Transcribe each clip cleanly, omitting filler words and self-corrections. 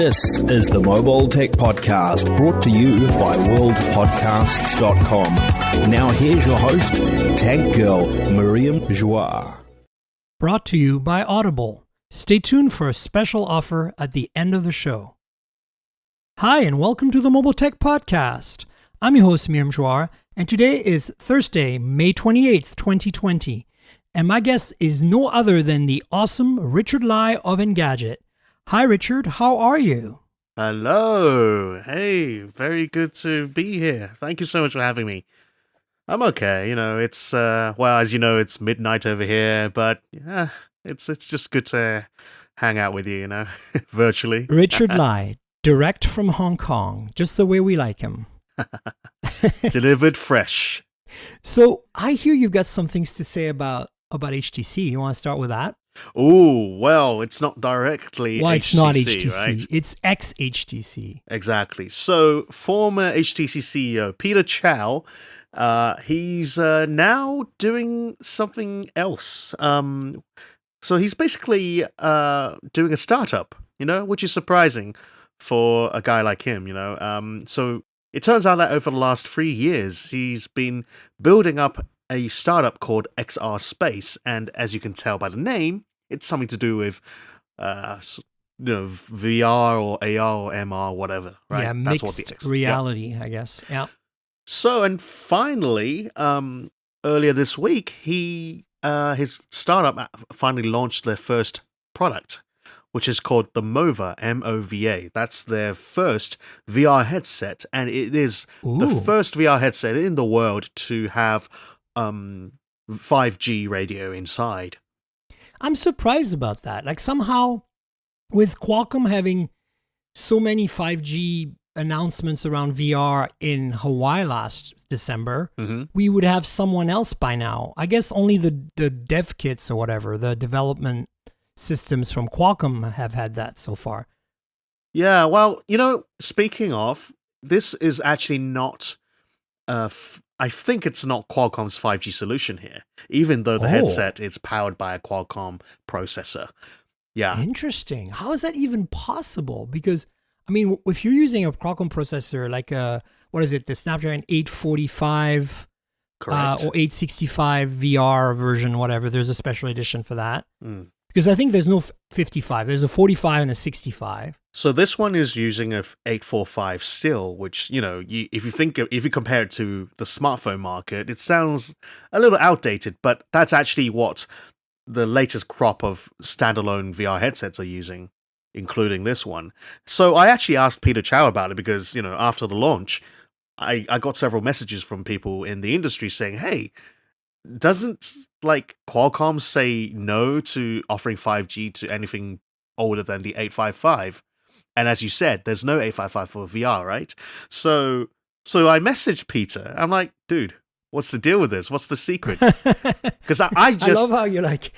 This is the Mobile Tech Podcast, brought to you by worldpodcasts.com. Now here's your host, Tech Girl, Miriam Joie. Brought to you by Audible. Stay tuned for a special offer at the end of the show. Hi, and welcome to the Mobile Tech Podcast. I'm your host, Miriam Joie, and today is Thursday, May 28th, 2020. And my guest is no other than the awesome Richard Lai of Engadget. Hi, Richard. How are you? Hello. Hey, very good to be here. Thank you so much for having me. I'm okay. It's, as you know, it's midnight over here, but yeah, it's just good to hang out with you, virtually. Richard Lai, direct from Hong Kong, just the way we like him. Delivered fresh. So I hear you've got some things to say about HTC. You want to start with that? Oh, well, it's not directly Well, HTC, it's not HTC. right? It's ex-HTC. Exactly. So, former HTC CEO Peter Chow, he's now doing something else. So he's basically doing a startup, which is surprising for a guy like him, So it turns out that over the last 3 years, he's been building up a startup called XRSpace, and as you can tell by the name, it's something to do with, VR or AR or MR, whatever, right? Yeah, That's mixed reality, I guess. Yeah. So, and finally, earlier this week, his startup finally launched their first product, which is called the Mova, M-O-V-A. That's their first VR headset, and it is the first VR headset in the world to have 5G radio inside. I'm surprised about that. Like somehow, with Qualcomm having so many 5G announcements around VR in Hawaii last December, we would have someone else by now. I guess only the dev kits or whatever, the development systems from Qualcomm have had that so far. Yeah, well, speaking of, this is actually not... I think it's not Qualcomm's 5G solution here, even though the headset is powered by a Qualcomm processor. Yeah. Interesting. How is that even possible? Because, I mean, if you're using a Qualcomm processor like the Snapdragon 845 Correct. or 865 VR version, whatever, there's a special edition for that. Because I think there's no 55. There's a 45 and a 65. So this one is using a 845 still, which, if you compare it to the smartphone market, it sounds a little outdated, but that's actually what the latest crop of standalone VR headsets are using, including this one. So I actually asked Peter Chow about it because, after the launch, I got several messages from people in the industry saying, hey, doesn't Qualcomm say no to offering 5G to anything older than the 855? And as you said, there's no 855 for VR, right? So I messaged Peter. I'm like, dude, what's the deal with this? What's the secret? Because I love how you're like,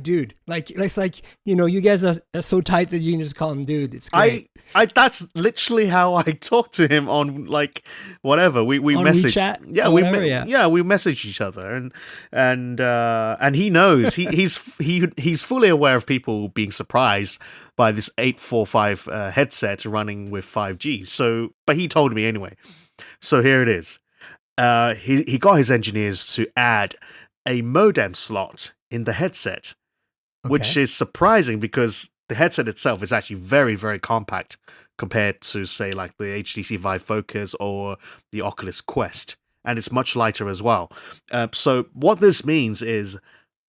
dude. It's like, you guys are so tight that you can just call him dude. It's great. That's literally how I talk to him on whatever we on message. WeChat Yeah, we message each other, and he knows he's fully aware of people being surprised by this 845 headset running with 5G. So, but he told me anyway. So here it is. He got his engineers to add a modem slot in the headset, which is surprising because the headset itself is actually very, very compact compared to, say, like the HTC Vive Focus or the Oculus Quest, and it's much lighter as well. So what this means is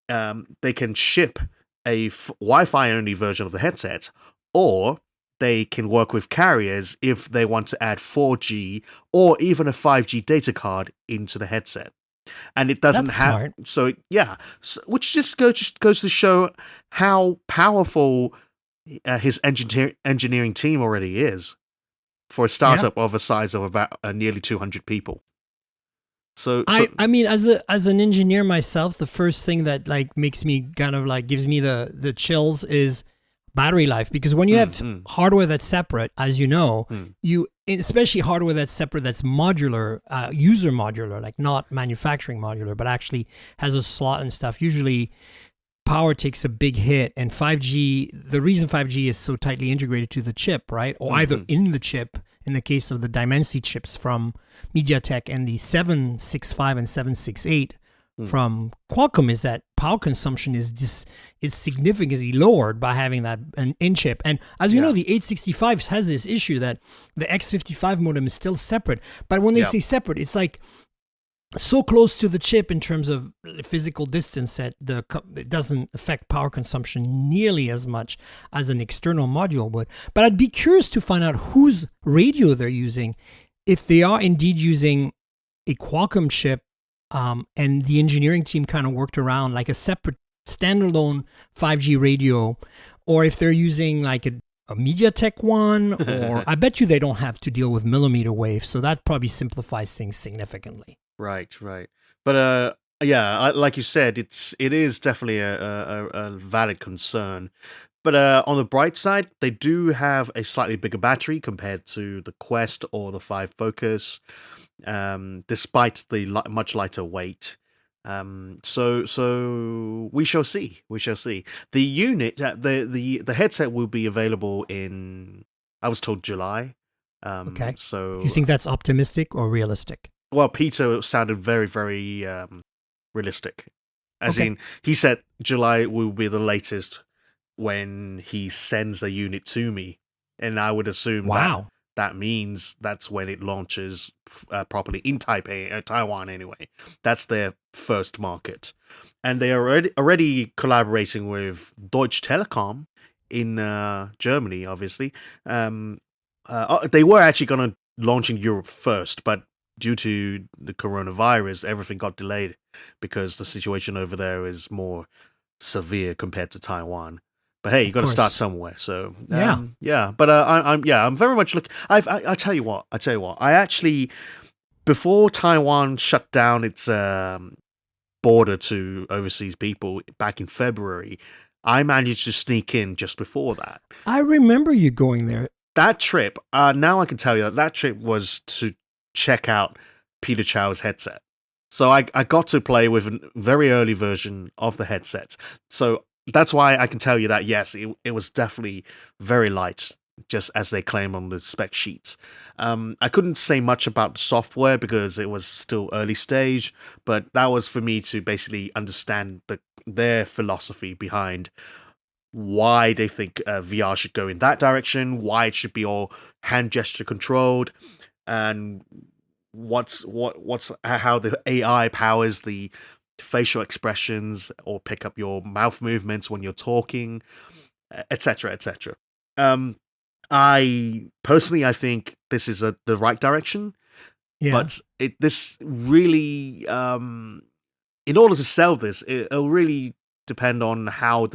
they can ship a Wi-Fi only version of the headset, or they can work with carriers if they want to add 4G or even a 5G data card into the headset. And it doesn't have... So, yeah. Which just goes to show how powerful his engineering team already is for a startup of a size of about nearly 200 people. So I mean, as an engineer myself, the first thing that makes me kind of gives me the chills is battery life, because when you have hardware that's separate, as you know, especially hardware that's separate, that's modular, user modular, like not manufacturing modular, but actually has a slot and stuff. Usually power takes a big hit, and 5G, the reason 5G is so tightly integrated to the chip, right? Or either in the chip, in the case of the Dimensity chips from MediaTek and the 765 and 768 from Qualcomm, is that power consumption is significantly lowered by having that an in-chip. And as you know, the 865 has this issue that the X55 modem is still separate. But when they say separate, it's like so close to the chip in terms of physical distance that it doesn't affect power consumption nearly as much as an external module would. But I'd be curious to find out whose radio they're using, if they are indeed using a Qualcomm chip, and the engineering team kind of worked around like a separate standalone 5G radio, or if they're using like a MediaTek one, or I bet you they don't have to deal with millimeter wave, so that probably simplifies things significantly. Right. But like you said, it is definitely a valid concern. But on the bright side, they do have a slightly bigger battery compared to the Quest or the 5 Focus, despite the much lighter weight. So we shall see. The unit, the headset will be available in, I was told, July. Okay. So you think that's optimistic or realistic? Well, Peter sounded very, very realistic. As in, he said July will be the latest when he sends the unit to me. And I would assume that means that's when it launches properly in Taiwan anyway. That's their first market. And they are already collaborating with Deutsche Telekom in Germany, obviously. They were actually going to launch in Europe first, but due to the coronavirus, everything got delayed because the situation over there is more severe compared to Taiwan. But hey, you got to start somewhere. So But I'm very much looking. I tell you what. I actually, before Taiwan shut down its border to overseas people back in February, I managed to sneak in just before that. I remember you going there. That trip. Now I can tell you that trip was to check out Peter Chow's headset. So I got to play with a very early version of the headset. So that's why I can tell you that, yes, it was definitely very light, just as they claim on the spec sheets. I couldn't say much about the software because it was still early stage, but that was for me to basically understand their philosophy behind why they think VR should go in that direction, why it should be all hand gesture controlled, and how the AI powers the facial expressions or pick up your mouth movements when you're talking, etc. I think this is the right direction, but this really, in order to sell this, it'll really depend on how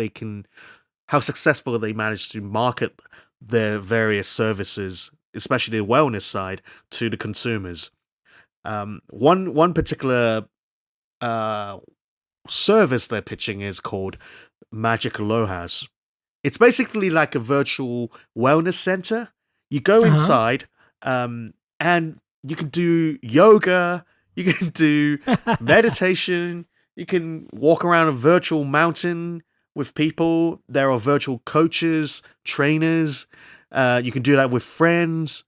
successful they manage to market their various services, especially the wellness side, to the consumers. One particular service they're pitching is called Magic Aloha's. It's basically like a virtual wellness center. You go inside, and you can do yoga, you can do meditation, you can walk around a virtual mountain with people. There are virtual coaches, trainers. You can do that with friends.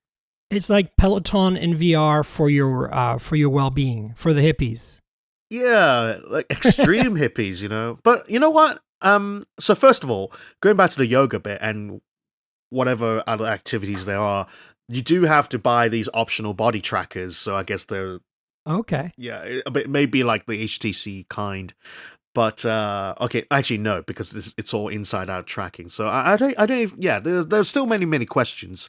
It's like Peloton in VR for your well-being, for the hippies. Yeah, like extreme hippies, you know. But you know what? So first of all, going back to the yoga bit and whatever other activities there are, you do have to buy these optional body trackers. So I guess they're okay. Yeah, it may be like the HTC kind, but okay, actually no, because it's all inside-out tracking. So I don't. Yeah, there's still many questions,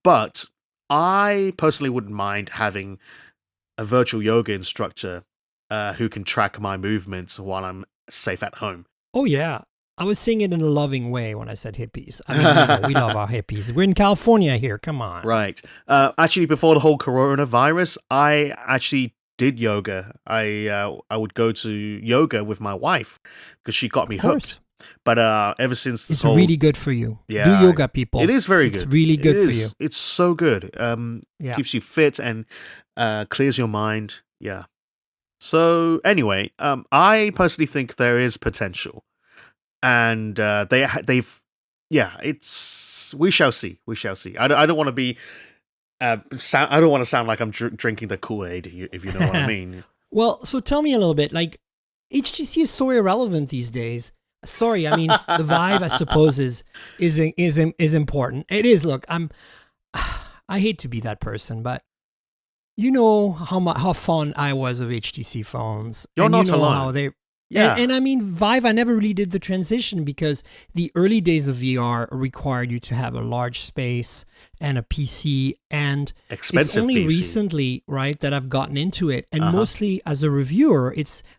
but I personally wouldn't mind having a virtual yoga instructor who can track my movements while I'm safe at home. Oh, yeah. I was saying it in a loving way when I said hippies. I mean, we love our hippies. We're in California here. Come on. Right. Actually, before the whole coronavirus, I actually did yoga. I would go to yoga with my wife because she got me hooked. But ever since this it's really good for you. Yeah, do yoga, people. It is very good. It's really good for you. It's so good. Keeps you fit and clears your mind. Yeah. So anyway, I personally think there is potential. and they've it's we shall see. We shall see. I don't want to be. I don't want to sound like I'm drinking the Kool-Aid, if you know what I mean. Well, so tell me a little bit. Like, HTC is so irrelevant these days. Sorry, I mean the Vive, I suppose, is important. It is. Look, I hate to be that person, but you know how fond I was of HTC phones. You're not alone. How they. Yeah. And I mean, Vive, I never really did the transition because the early days of VR required you to have a large space and a PC, and expensive it's only PC. recently, right, that I've gotten into it. And Uh-huh. mostly as a reviewer,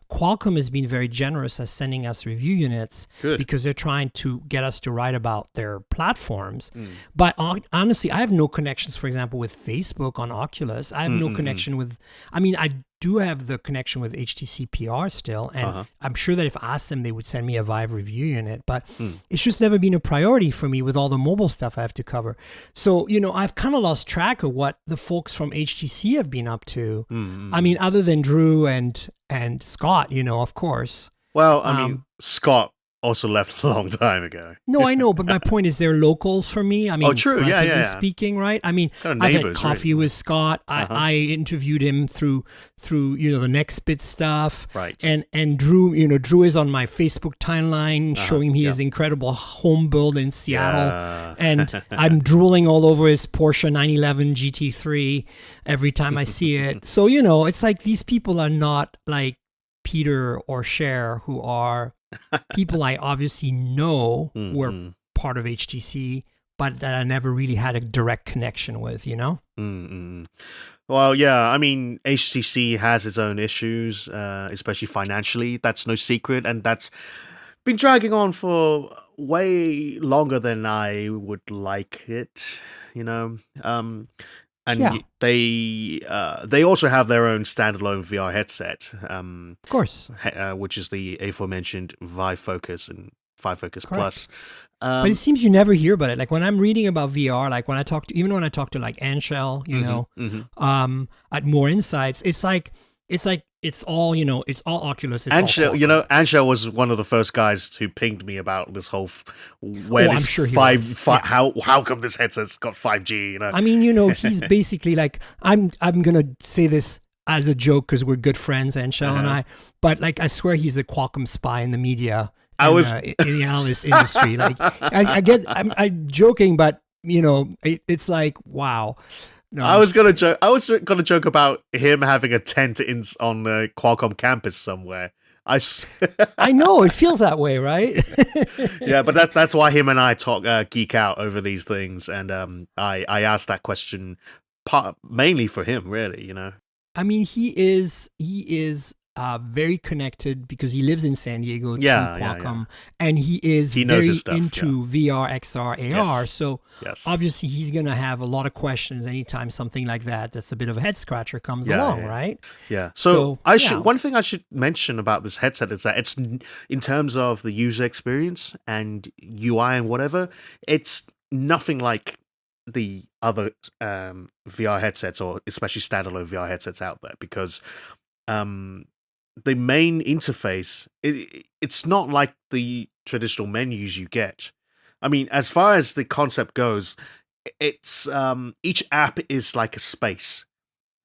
Qualcomm has been very generous as sending us review units. Good. Because they're trying to get us to write about their platforms. Mm. But honestly, I have no connections, for example, with Facebook on Oculus. I have no connection with, I mean, I do have the connection with HTC PR still, and I'm sure that if I asked them, they would send me a Vive review unit, but it's just never been a priority for me with all the mobile stuff I have to cover. So, you know, I've kind of lost track of what the folks from HTC have been up to. I mean, other than Drew and Scott, you know, of course. Well, I mean, Scott also left a long time ago. No, I know, but my point is they're locals for me. I mean, true. Yeah. speaking, right? I mean, Kind of I've had neighbors, coffee right? with Scott. I interviewed him through you know the NextBit stuff. Right. And Drew, you know, Drew is on my Facebook timeline showing me his incredible home build in Seattle, Yeah. and I'm drooling all over his Porsche 911 GT3 every time I see it. So you know, it's like these people are not like Peter or Cher, who are people I obviously know were part of HTC, but that I never really had a direct connection with, you know? Well, yeah, I mean, HTC has its own issues, especially financially. That's no secret, and that's been dragging on for way longer than I would like it, you know? And Yeah. they also have their own standalone VR headset, Of course. which is the aforementioned Vive Focus and Vive Focus Correct. Plus. But it seems you never hear about it. Like when I'm reading about VR, like when I talk to like Anshel, you know, at More Insights, it's all, you know, it's all Oculus. It's all Anshel, you corporate. know, Anshel was one of the first guys who pinged me about this whole where I'm this sure he five, was. fi- Yeah. how come this headset's got 5G, you know? I mean, you know, he's basically like, I'm gonna say this as a joke because we're good friends, Anshel and I, but like I swear he's a Qualcomm spy in the media. In the analyst industry. Like I'm joking, but you know, it's like wow. No, I was gonna joke about him having a tent on the Qualcomm campus somewhere. I know it feels that way, right? Yeah, but that's why him and I geek out over these things, and I asked that question mainly for him, really, you know. I mean, he is very connected because he lives in San Diego to Qualcomm, and he knows very his stuff, into VR, XR, AR. Yes. So obviously he's gonna have a lot of questions anytime something like that's a bit of a head scratcher comes along, right? Yeah. So one thing I should mention about this headset is that it's in terms of the user experience and UI and whatever, it's nothing like the other VR headsets, or especially standalone VR headsets out there, because the main interface, it's not like the traditional menus you get. I mean, as far as the concept goes, it's each app is like a space.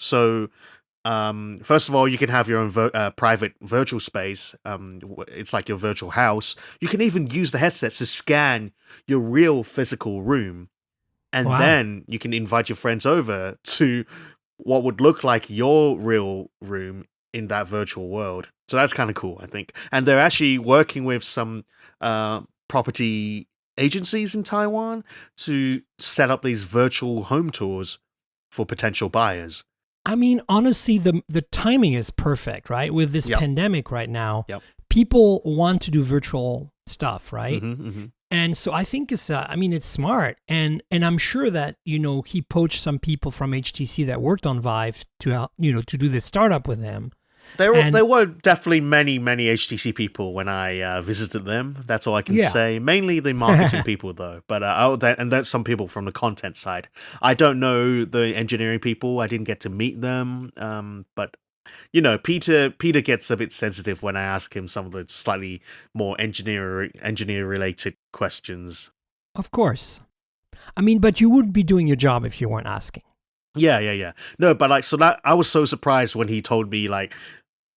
So, first of all, you can have your own private virtual space. It's like your virtual house. You can even use the headset to scan your real physical room. And then you can invite your friends over to what would look like your real room in that virtual world. So that's kind of cool, I think. And they're actually working with some property agencies in Taiwan to set up these virtual home tours for potential buyers. I mean, honestly, the timing is perfect, right? With this pandemic right now, people want to do virtual stuff, right? And so I think it's smart, and I'm sure that, you know, he poached some people from HTC that worked on Vive to do this startup with him. There were definitely many HTC people when I visited them. That's all I can say. Mainly the marketing people, though. But and that's some people from the content side. I don't know the engineering people. I didn't get to meet them. But Peter gets a bit sensitive when I ask him some of the slightly more engineer related questions. Of course. I mean, but you wouldn't be doing your job if you weren't asking. Yeah. No, but like, so that I was so surprised when he told me like,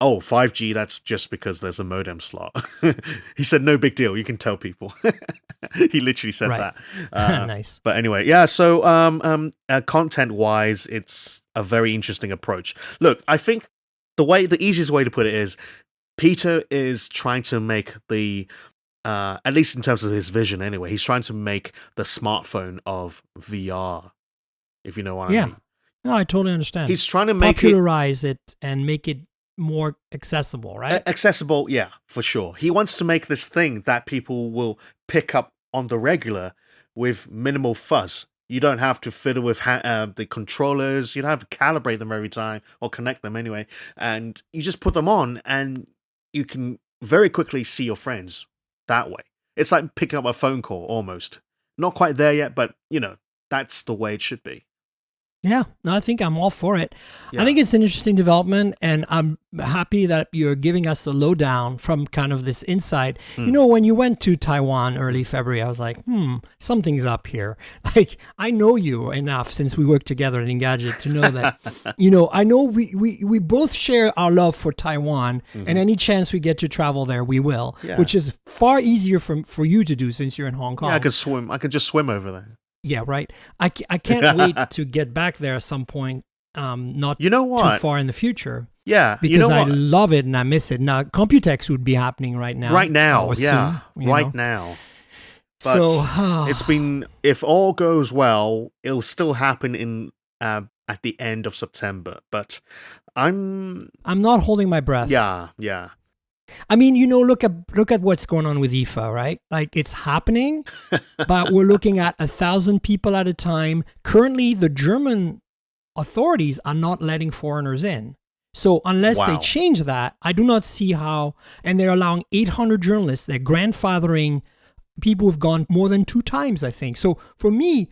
oh, 5G, that's just because there's a modem slot. He said, no big deal. You can tell people. He literally said that. Nice. But anyway, yeah. So, content wise, it's a very interesting approach. Look, I think the easiest way to put it is Peter is trying to make at least in terms of his vision anyway, he's trying to make the smartphone of VR, if you know what I mean. No, I totally understand. He's trying to popularize it and make it more accessible, right? Accessible, yeah, for sure. He wants to make this thing that people will pick up on the regular with minimal fuss. You don't have to fiddle with the controllers. You don't have to calibrate them every time or connect them anyway. And you just put them on and you can very quickly see your friends that way. It's like picking up a phone call almost. Not quite there yet, but, that's the way it should be. Yeah, no, I think I'm all for it. Yeah. I think it's an interesting development, and I'm happy that you're giving us the lowdown from kind of this insight. When you went to Taiwan early February, I was like, something's up here. Like, I know you enough since we worked together at Engadget to know that, I know we both share our love for Taiwan, and any chance we get to travel there, we will, which is far easier for you to do since you're in Hong Kong. Yeah, I could swim. I could just swim over there. Yeah, right. I can't wait to get back there at some point, not too far in the future. Yeah, because I love it and I miss it. Now, Computex would be happening right now. Right now, yeah, now. But it's been, if all goes well, it'll still happen at the end of September. But I'm not holding my breath. Yeah. I mean, look at what's going on with IFA, right? Like, it's happening, but we're looking at 1,000 people at a time. Currently, the German authorities are not letting foreigners in. So unless they change that, I do not see how. And they're allowing 800 journalists. They're grandfathering people who've gone more than 2 times, I think. So for me,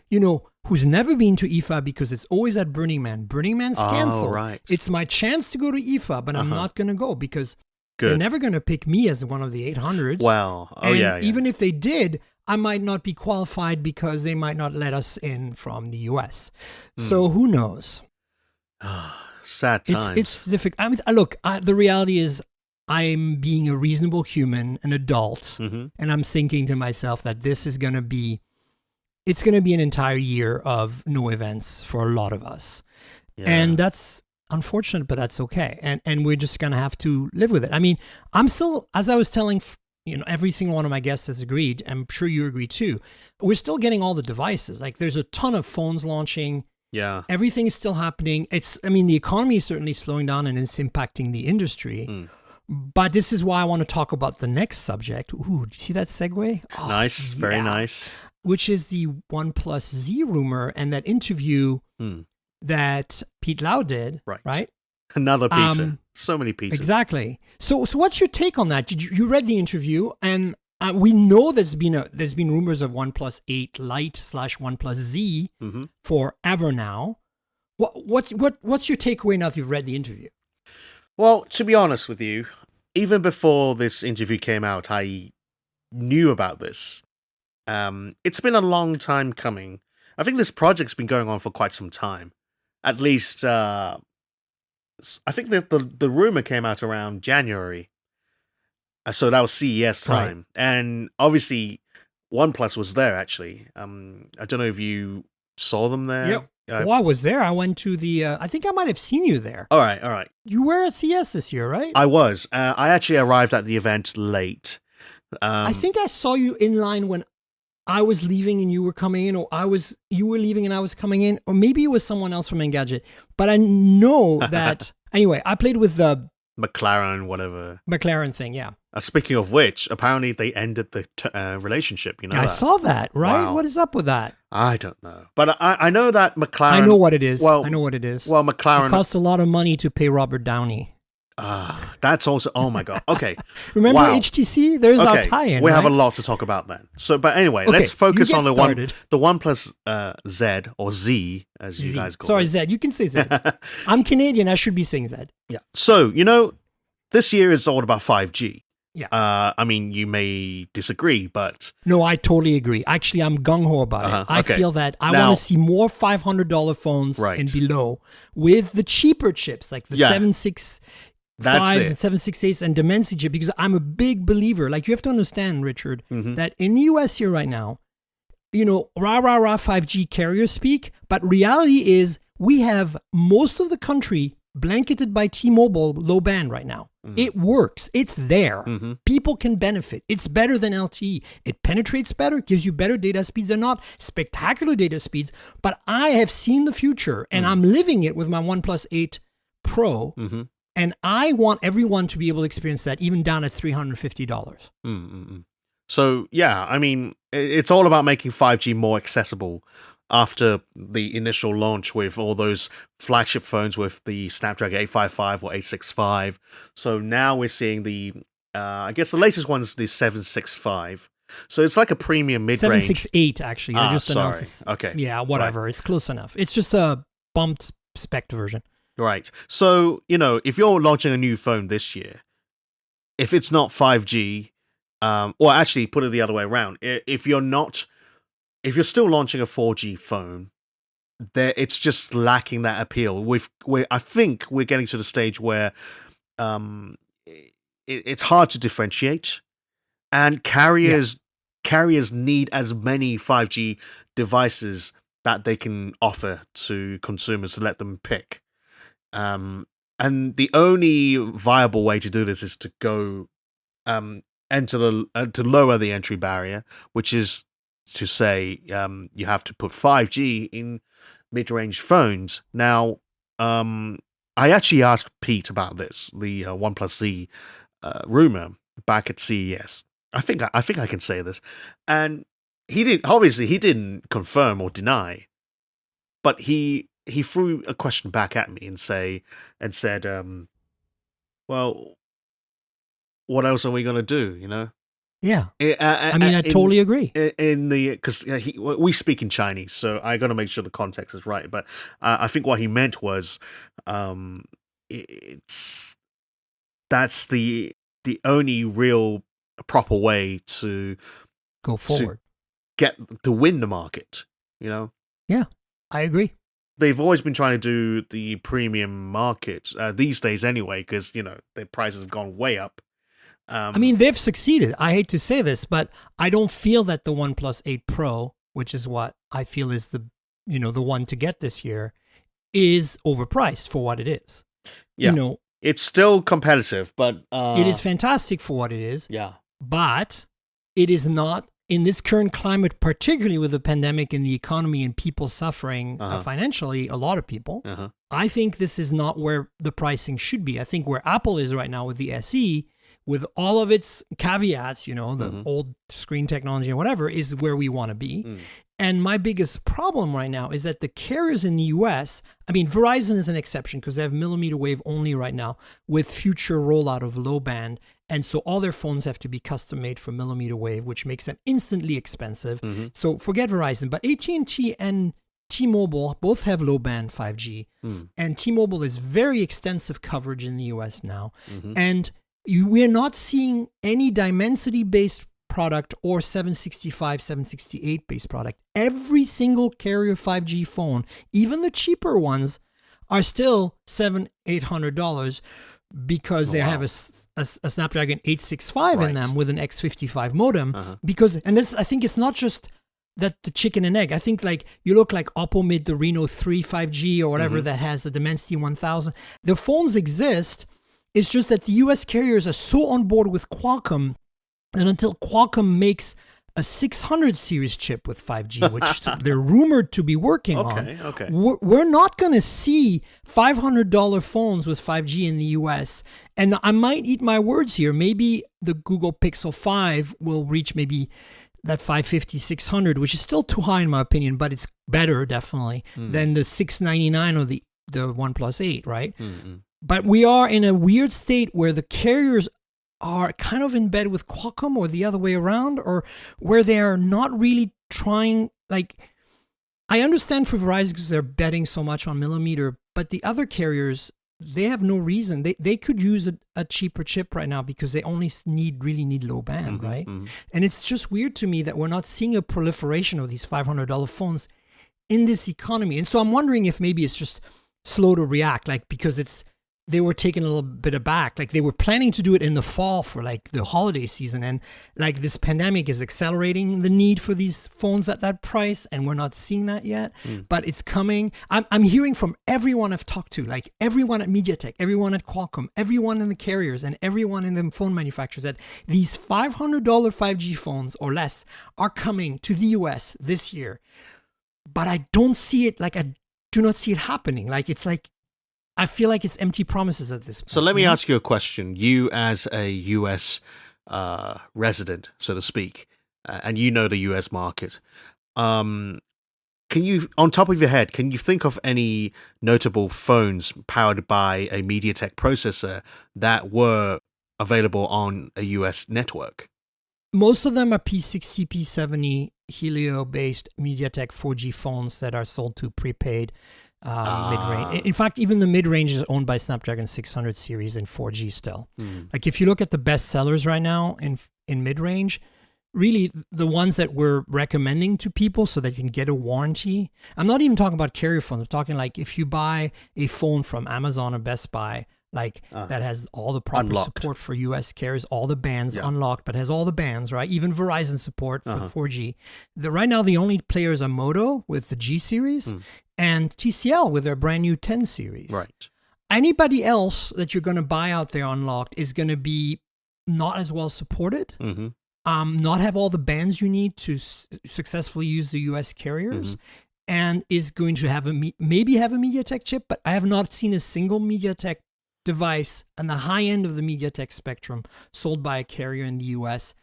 who's never been to IFA because it's always at Burning Man. Burning Man's canceled. Right. It's my chance to go to IFA, but I'm not going to go because they're never going to pick me as one of the 800s. Well, even if they did, I might not be qualified because they might not let us in from the US. So who knows? Sad times. It's difficult. I mean, look, the reality is I'm being a reasonable human, an adult, and I'm thinking to myself that this is going to be, it's going to be an entire year of no events for a lot of us. Yeah. And that's unfortunate, but that's okay. And we're just going to have to live with it. I mean, I'm still, as I was telling, every single one of my guests has agreed. I'm sure you agree too. We're still getting all the devices. Like, there's a ton of phones launching. Yeah. Everything is still happening. The economy is certainly slowing down and it's impacting the industry. But this is why I want to talk about the next subject. Ooh, do you see that segue? Oh, nice. Very nice. Which is the OnePlus Z rumor and that interview that Pete Lau did, right? Another Peter. So many Peters. Exactly. So what's your take on that? You read the interview, and we know there's been rumors of OnePlus 8 Lite / OnePlus Z forever now. What's your takeaway now that you've read the interview? Well, to be honest with you, even before this interview came out, I knew about this. It's been a long time coming. I think this project's been going on for quite some time. At least, I think that the rumor came out around January. So that was CES time. Right. And obviously, OnePlus was there, actually. I don't know if you saw them there. Yep. I was there. I went to the, I think I might have seen you there. All right. You were at CES this year, right? I was. I actually arrived at the event late. I think I saw you in line when I was leaving and you were coming in, or you were leaving and I was coming in, or maybe it was someone else from Engadget. But I know that, anyway, I played with the McLaren thing, yeah. Speaking of which, apparently they ended the relationship, I saw that, right? Wow. What is up with that? I don't know. But I know that McLaren... I know what it is. Well, McLaren... It cost a lot of money to pay Robert Downey. That's also, oh my God. Okay. Remember Wow. HTC? There's our Okay. tie-in, We have a right? lot to talk about then. So, but anyway, Okay, let's focus you on get the started. OnePlus Z or Z, as you guys call Sorry, it. Z. You can say Z. I'm Canadian. I should be saying Z. Yeah. So, this year is all about 5G. Yeah. I mean, you may disagree, but No, I totally agree. Actually, I'm gung-ho about it. I okay. feel that I Now- want to see more $500 phones Right. and below with the cheaper chips, like the Yeah. 765s That's it. and 768s and Dimensity chip, because I'm a big believer. Like, you have to understand, Richard, Mm-hmm. that in the US here right now, rah, rah, rah, 5G carrier speak, but reality is we have most of the country blanketed by T-Mobile low band right now. It works. It's there. People can benefit. It's better than LTE. It penetrates better, gives you better data speeds. They're not spectacular data speeds, but I have seen the future and I'm living it with my OnePlus 8 Pro. And I want everyone to be able to experience that, even down at $350. So, yeah, I mean, it's all about making 5G more accessible after the initial launch with all those flagship phones with the Snapdragon 855 or 865. So now we're seeing I guess the latest one is the 765. So it's like a premium mid-range. 768, actually. I just announced sorry. this. Okay. Yeah, whatever. It's close enough. It's just a bumped spec version. Right. So, if you're launching a new phone this year, if it's not 5G, or actually put it the other way around, if you're still launching a 4G phone, it's just lacking that appeal. I think we're getting to the stage where it's hard to differentiate, and carriers need as many 5G devices that they can offer to consumers to let them pick. And the only viable way to do this is to go to lower the entry barrier, which is to say you have to put 5G in mid-range phones. Now, I actually asked Pete about this, the OnePlus Z rumor back at CES. I think I can say this, and he didn't confirm or deny, but he threw a question back at me and said, well, what else are we going to do, Yeah. I totally agree. Because we speak in Chinese, so I got to make sure the context is right. But I think what he meant was, that's the only real proper way to go forward, to win the market. Yeah, I agree. They've always been trying to do the premium market these days, anyway, because their prices have gone way up. They've succeeded. I hate to say this, but I don't feel that the OnePlus 8 Pro, which is what I feel is the one to get this year, is overpriced for what it is. Yeah. It's still competitive, but it is fantastic for what it is. Yeah. But it is not, in this current climate, particularly with the pandemic and the economy and people suffering financially, a lot of people. I think this is not where the pricing should be. I think where Apple is right now with the SE, with all of its caveats, the old screen technology and whatever, is where we want to be. And my biggest problem right now is that the carriers in the US, Verizon is an exception because they have millimeter wave only right now with future rollout of low band. And so all their phones have to be custom made for millimeter wave, which makes them instantly expensive. So forget Verizon, but AT&T and T-Mobile both have low band 5G. And T-Mobile is very extensive coverage in the US now. And we're not seeing any Dimensity-based product or 765, 768-based product. Every single carrier 5G phone, even the cheaper ones, are still $700-800 because they have a Snapdragon 865 in them with an X55 modem. Because, and this, I think it's not just that the chicken and egg. I think you look like Oppo made the Reno 3 5G or whatever that has the Dimensity 1000. The phones exist. It's just that the US carriers are so on board with Qualcomm, and until Qualcomm makes a 600 series chip with 5G, which they're rumored to be working on, we're not going to see $500 phones with 5G in the US. And I might eat my words here. Maybe the Google Pixel 5 will reach maybe that 550, 600, which is still too high in my opinion, but it's better definitely than the 699 or the OnePlus 8, right? But we are in a weird state where the carriers are kind of in bed with Qualcomm or the other way around, or where they are not really trying. Like, I understand for Verizon because they're betting so much on millimeter, but the other carriers, they have no reason. They could use a cheaper chip right now because they only really need low band, right? Mm-hmm. And it's just weird to me that we're not seeing a proliferation of these $500 phones in this economy. And so I'm wondering if maybe it's just slow to react, like because they were taken a little bit aback. Like they were planning to do it in the fall for like the holiday season. And like this pandemic is accelerating the need for these phones at that price. And we're not seeing that yet, but it's coming. I'm hearing from everyone I've talked to, like everyone at MediaTek, everyone at Qualcomm, everyone in the carriers and everyone in the phone manufacturers that these $500 5G phones or less are coming to the US this year. But I don't see it, like I do not see it happening. Like it's like, I feel like it's empty promises at this point. So let me ask you a question. You as a US resident, so to speak, and you know the US market, can you, on top of your head, can you think of any notable phones powered by a MediaTek processor that were available on a US network? Most of them are P60, P70 Helio-based MediaTek 4G phones that are sold to prepaid mid-range. In fact, even the mid-range is owned by Snapdragon 600 series in 4G still. Like if you look at the best sellers right now in mid-range, really the ones that we're recommending to people so they can get a warranty. I'm not even talking about carrier phones. I'm talking like if you buy a phone from Amazon or Best Buy, like that has all the proper unlocked support for US carriers, all the bands unlocked, but has all the bands, right? Even Verizon support for 4G. Right now, the only players are Moto with the G series and TCL with their brand new 10 series. Right. Anybody else that you're going to buy out there unlocked is going to be not as well supported, not have all the bands you need to successfully use the US carriers, and is going to have maybe have a MediaTek chip, but I have not seen a single MediaTek device on the high end of the MediaTek spectrum sold by a carrier in the US.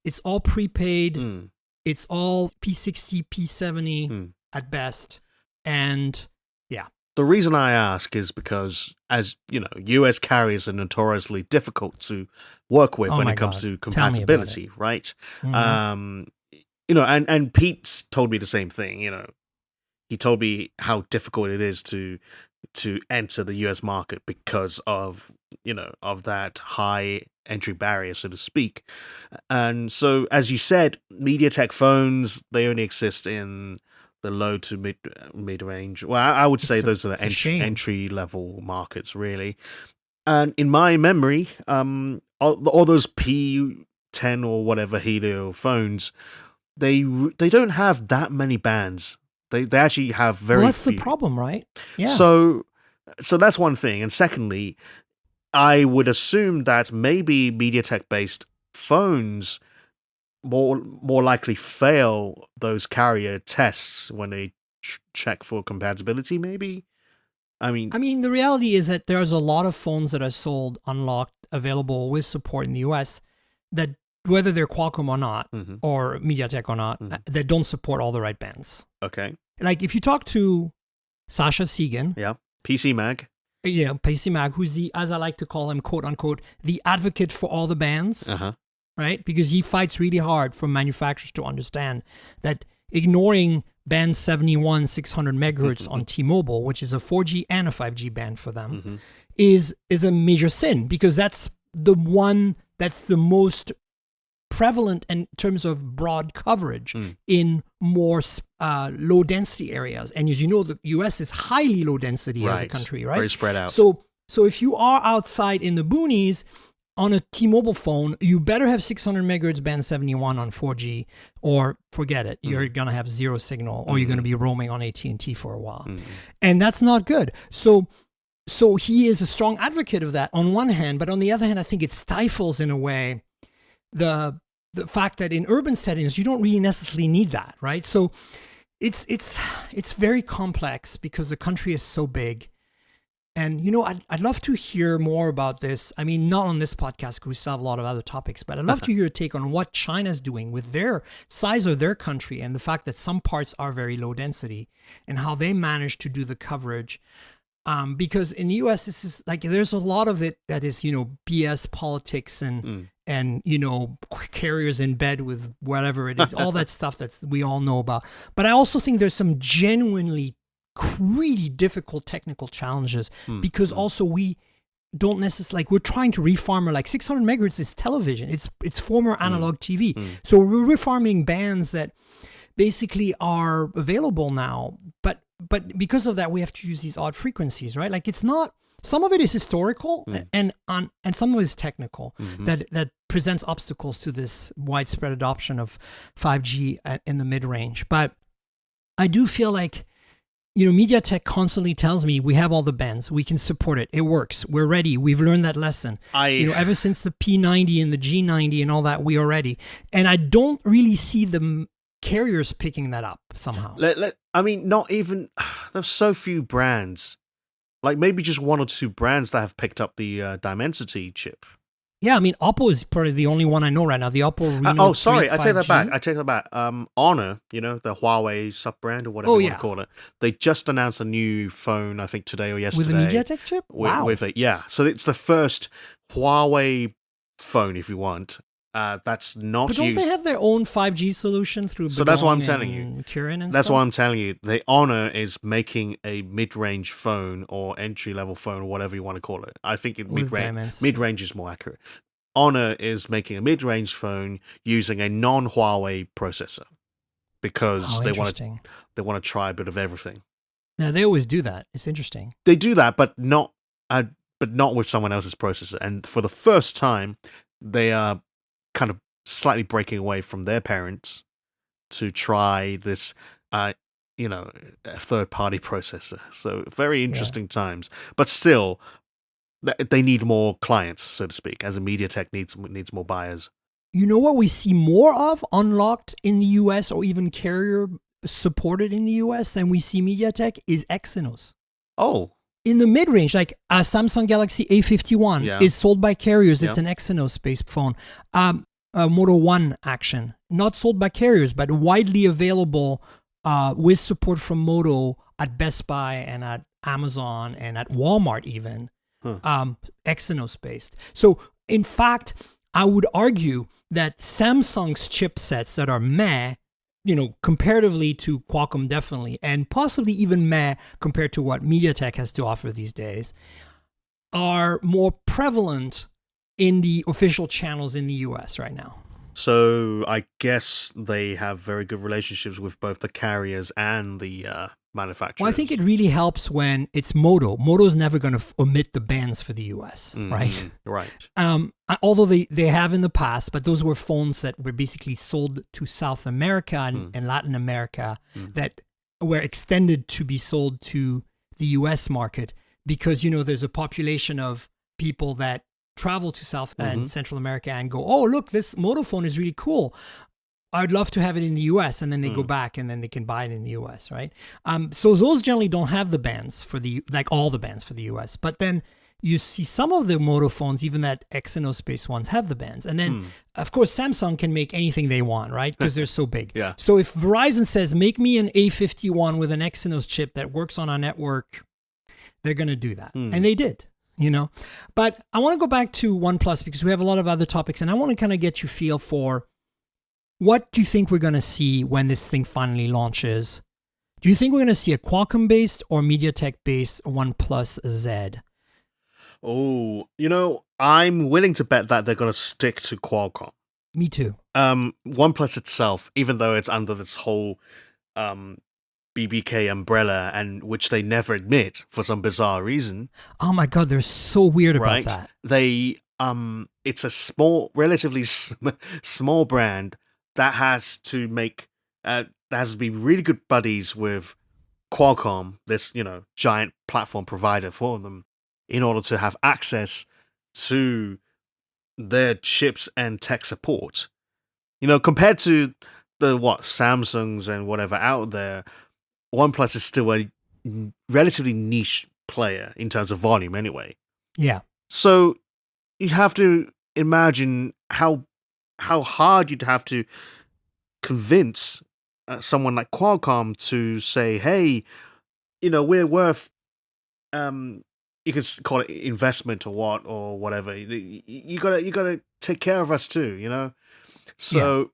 It's all prepaid. It's all P60, P70 at best. And yeah. The reason I ask is because, as you know, US carriers are notoriously difficult to work with when it comes to compatibility, right? You know, and Pete's told me the same thing, you know. He told me how difficult it is to enter the US market because of, you know, of that high entry barrier, so to speak. And so, as you said, MediaTek phones, they only exist in the low to mid range. Well, I would say those are the entry level markets, really. And in my memory, all those P10 or whatever Helio phones, they don't have that many bands. They actually have very Well, that's few. the problem, right? Yeah. So that's one thing. And secondly, I would assume that maybe MediaTek-based phones more likely fail those carrier tests when they check for compatibility, maybe? I mean, the reality is that there's a lot of phones that are sold, unlocked, available with support in the US that, whether they're Qualcomm or not, or MediaTek or not, that don't support all the right bands. Okay. Like if you talk to Sasha Segan, PC Mag, PC Mag, who's the, as I like to call him, quote unquote, the advocate for all the bands, right? Because he fights really hard for manufacturers to understand that ignoring band 71 600 megahertz on T-Mobile, which is a 4G and a 5G band for them, is a major sin, because that's the one that's the most prevalent in terms of broad coverage in more low density areas. And as you know, the US is highly low density as a country, right? Very spread out. So if you are outside in the boonies on a T-Mobile phone, you better have 600 megahertz band 71 on 4G, or forget it. You're going to have zero signal, or you're going to be roaming on AT&T for a while. And that's not good. So he is a strong advocate of that on one hand, but on the other hand, I think it stifles in a way the fact that in urban settings, you don't really necessarily need that, right? So it's very complex because the country is so big. And, you know, I'd love to hear more about this. I mean, not on this podcast because we still have a lot of other topics, but I'd love to hear your take on what China's doing with their size of their country and the fact that some parts are very low density and how they manage to do the coverage. Because in the US, this is like there's a lot of it that is BS politics and carriers in bed with whatever it is, all that stuff that we all know about. But I also think there's some genuinely really difficult technical challenges because also we don't necessarily we're trying to refarm like 600 megahertz is television. It's former analog TV. So we're refarming bands that basically are available now, but because of that we have to use these odd frequencies, right? Like it's not, some of it is historical and some of it is technical that presents obstacles to this widespread adoption of 5G in the mid-range. But I do feel like MediaTek constantly tells me we have all the bands, we can support it, it works, we're ready, we've learned that lesson. Ever since the P90 and the G90 and all that, we are ready. And I don't really see the carriers picking that up somehow. I mean, not even, there's so few brands, like maybe just one or two brands that have picked up the Dimensity chip. Yeah, I mean, Oppo is probably the only one I know right now. The Oppo Reno 3 I take 5G. that back. Honor, the Huawei sub-brand or whatever you want to call it. They just announced a new phone, I think today or yesterday. With a MediaTek chip? Wow. So it's the first Huawei phone, if you want, that's not But don't used. they have their own 5G solution through So that's what I'm Bedong telling and you. Kirin and That's stuff? what I'm telling you. The Honor is making a mid-range phone or entry-level phone or whatever you want to call it. I think With diamonds. mid-range is more accurate. Honor is making a mid-range phone using a non-Huawei processor because they want to try a bit of everything. Yeah, they always do that. It's interesting. They do that, but not with someone else's processor. And for the first time, they are kind of slightly breaking away from their parents to try this, a third-party processor. So very interesting times. But still, they need more clients, so to speak, as a MediaTek needs more buyers. You know what we see more of unlocked in the US or even carrier supported in the US than we see MediaTek is Exynos. Oh. In the mid-range, like a Samsung Galaxy A51 is sold by carriers. It's an Exynos-based phone. Moto 1 Action, not sold by carriers, but widely available with support from Moto at Best Buy and at Amazon and at Walmart even. Exynos-based. So, in fact, I would argue that Samsung's chipsets that are meh, comparatively to Qualcomm definitely, and possibly even meh compared to what MediaTek has to offer these days, are more prevalent in the official channels in the US right now. So I guess they have very good relationships with both the carriers and the manufacturers. Well, I think it really helps when it's Moto. Moto's never going to omit the bands for the US, right? Right. Although they have in the past, but those were phones that were basically sold to South America and Latin America that were extended to be sold to the US market because, there's a population of people that travel to South and Central America and go, oh, look, this Moto phone is really cool. I'd love to have it in the US. And then they go back and then they can buy it in the US, right? So those generally don't have the bands for all the bands for the US. But then you see some of the Moto phones, even that Exynos-based ones, have the bands. And then, of course, Samsung can make anything they want, right? Because they're so big. Yeah. So if Verizon says, make me an A51 with an Exynos chip that works on our network, they're going to do that. And they did. But I want to go back to OnePlus because we have a lot of other topics and I want to kind of get your feel for what do you think we're going to see when this thing finally launches? Do you think we're going to see a Qualcomm-based or MediaTek-based OnePlus Z? Oh, I'm willing to bet that they're going to stick to Qualcomm. Me too. OnePlus itself, even though it's under this whole BBK umbrella, and which they never admit for some bizarre reason. Oh my God, they're so weird about that. They it's a relatively small brand that has to be really good buddies with Qualcomm, this giant platform provider for them, in order to have access to their chips and tech support. Compared to the Samsungs and whatever out there, OnePlus is still a relatively niche player in terms of volume anyway. Yeah. So you have to imagine how hard you'd have to convince someone like Qualcomm to say, hey, we're worth you could call it investment or whatever. You gotta take care of us too, you know. So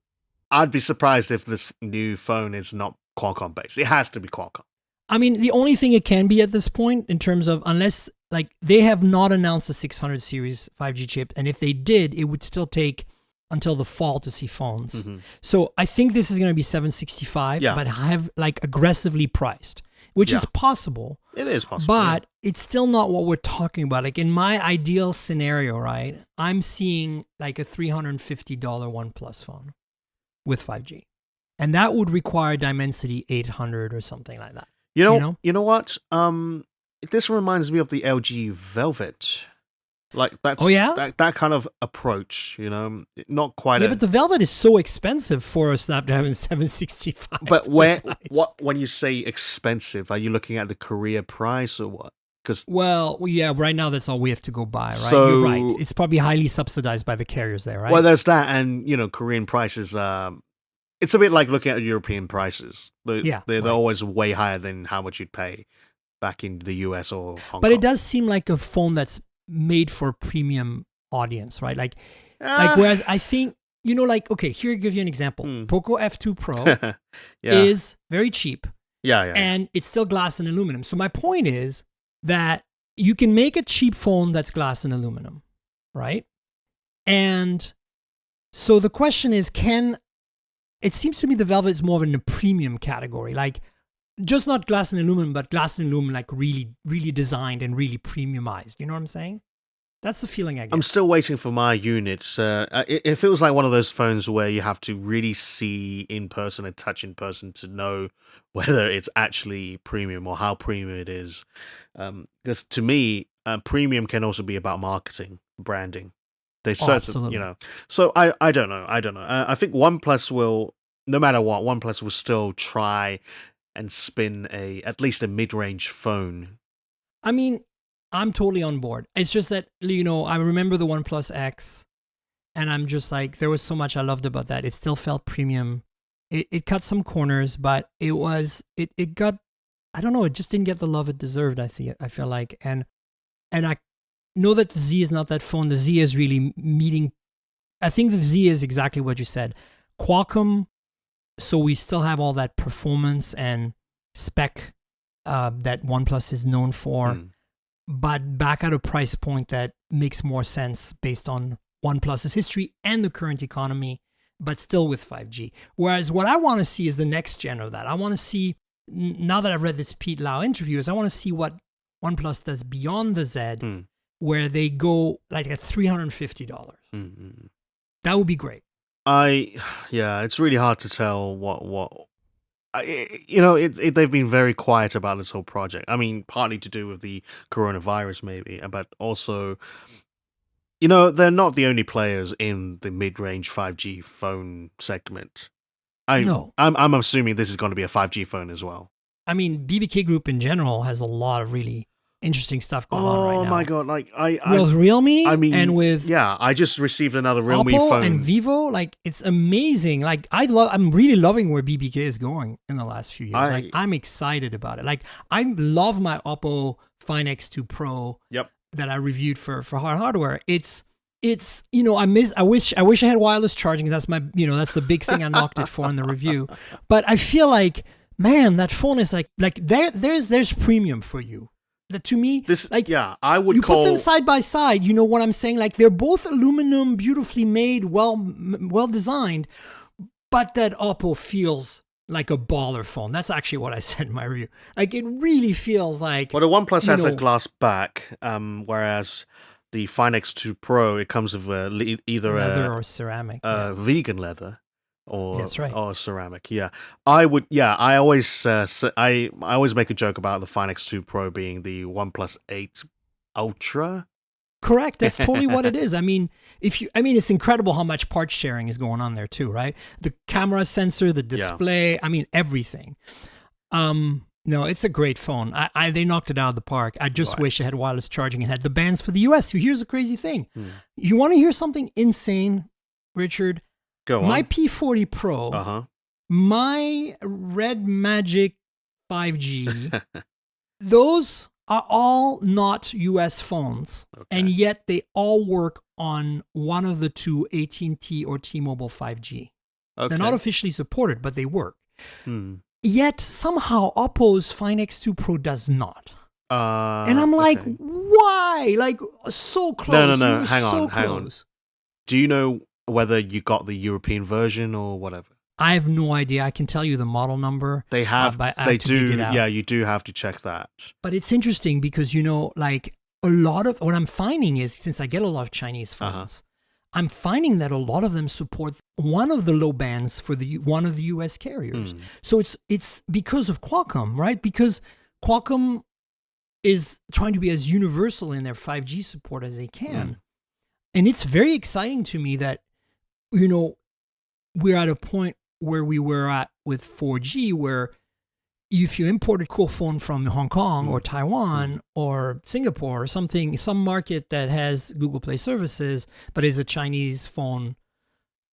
I'd be surprised if this new phone is not Qualcomm based. It has to be Qualcomm. I mean, the only thing it can be at this point, in terms of, unless, like, they have not announced the 600 series 5G chip, and if they did, it would still take until the fall to see phones. Mm-hmm. So I think this is going to be 765, but have, like, aggressively priced, which is possible. It is possible. But it's still not what we're talking about. Like, in my ideal scenario, right, I'm seeing like a $350 OnePlus phone with 5G. And that would require Dimensity 800 or something like that. You know what? This reminds me of the LG Velvet. Like that's that kind of approach, you know, not quite. Yeah, but the Velvet is so expensive for a Snapdragon 765. But when you say expensive, are you looking at the Korea price or what? Because right now that's all we have to go by, right? So, you're right. It's probably highly subsidized by the carriers there, right? Well, there's that, and you know, Korean prices. It's a bit like looking at European prices. They're always way higher than how much you'd pay back in the US or Hong Kong. But it does seem like a phone that's made for a premium audience, right? Like whereas I think, you know, like, okay, here, I'll give you an example. Poco F2 Pro is very cheap. And it's still glass and aluminum. So my point is that you can make a cheap phone that's glass and aluminum, right? And so the question is, it seems to me the Velvet is more in the premium category, like just not glass and aluminum, but glass and aluminum, like really, really designed and really premiumized. You know what I'm saying? That's the feeling I get. I'm still waiting for my units. It feels like one of those phones where you have to really see in person and touch in person to know whether it's actually premium or how premium it is. Because to me, premium can also be about marketing, branding. They certainly, you know. So I don't know. I think OnePlus will, no matter what, OnePlus will still try and spin at least a mid-range phone. I mean, I'm totally on board. It's just that, you know, I remember the OnePlus X, and I'm just like, there was so much I loved about that. It still felt premium. It cut some corners, but it got, I don't know, it just didn't get the love it deserved, I feel like. And I know that the Z is not that phone. The Z is really meeting, I think the Z is exactly what you said. Qualcomm, so we still have all that performance and spec that OnePlus is known for, but back at a price point that makes more sense based on OnePlus's history and the current economy, but still with 5G. Whereas what I want to see is the next gen of that. I want to see, now that I've read this Pete Lau interview, I want to see what OnePlus does beyond the Z, where they go like at $350. That would be great. It's really hard to tell you know, they've been very quiet about this whole project. I mean, partly to do with the coronavirus, maybe, but also, you know, they're not the only players in the mid-range 5G phone segment. I'm assuming this is going to be a 5G phone as well. I mean, BBK Group in general has a lot of really interesting stuff going on right now. Oh my god! Like with Realme, and with I just received another Realme Oppo phone and Vivo. Like, it's amazing. Like, I'm really loving where BBK is going in the last few years. I'm excited about it. Like, I love my Oppo Find X2 Pro. That I reviewed for Hard Hardware. It's you know, I wish I had wireless charging. That's that's the big thing I knocked it for in the review. But I feel like, man, that phone is like there's premium for you. That to me, I would you put them side by side. You know what I'm saying? Like, they're both aluminum, beautifully made, well designed, but that Oppo feels like a baller phone. That's actually what I said in my review. Like, it really feels like. Well, the OnePlus has a glass back, whereas the Find X2 Pro, it comes with either leather or ceramic, vegan leather. Or, that's right. Or ceramic, I would, I always make a joke about the Find X2 Pro being the OnePlus 8 Ultra. Correct. That's totally what it is. I mean, it's incredible how much part sharing is going on there too, right? The camera sensor, the display, everything. No, it's a great phone. They knocked it out of the park. I just wish it had wireless charging and had the bands for the US. Here's the crazy thing. You want to hear something insane, Richard? Go on. My P40 Pro, my Red Magic 5G, those are all not US phones, and yet they all work on one of the two, AT&T or T-Mobile 5G. Okay. They're not officially supported, but they work. Hmm. Yet somehow Oppo's Find X2 Pro does not. And I'm like, okay. why? Like, so close. No. You Hang were on. close. Do you know whether you got the European version or whatever? I have no idea. I can tell you the model number. They have. But I they have to dig do. it out. Yeah, you do have to check that. But it's interesting because, you know, like a lot of what I'm finding is, since I get a lot of Chinese phones, I'm finding that a lot of them support one of the low bands for one of the US carriers. So it's because of Qualcomm, right? Because Qualcomm is trying to be as universal in their 5G support as they can. And it's very exciting to me that, you know, we're at a point where we were at with 4G, where if you import a cool phone from Hong Kong or Taiwan or Singapore or something, some market that has Google Play services, but is a Chinese phone,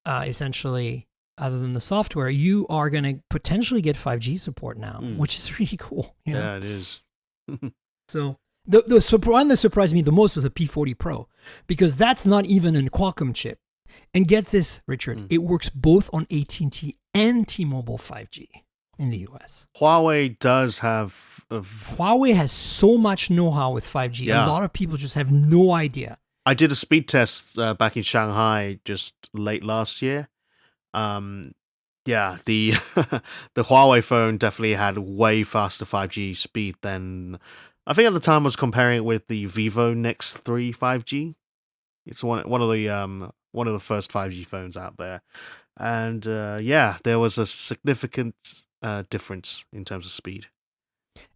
essentially, other than the software, you are going to potentially get 5G support now, which is really cool. You know? Yeah, it is. So the one that surprised me the most was the P40 Pro, because that's not even a Qualcomm chip. And get this, Richard, it works both on AT&T and T-Mobile 5G. In the US. Huawei does have... Huawei has so much know-how with 5G. Yeah. A lot of people just have no idea. I did a speed test back in Shanghai just late last year. The the Huawei phone definitely had way faster 5G speed than... I think at the time I was comparing it with the Vivo Nex 3 5G. It's one of the first 5G phones out there. And there was a significant... difference in terms of speed.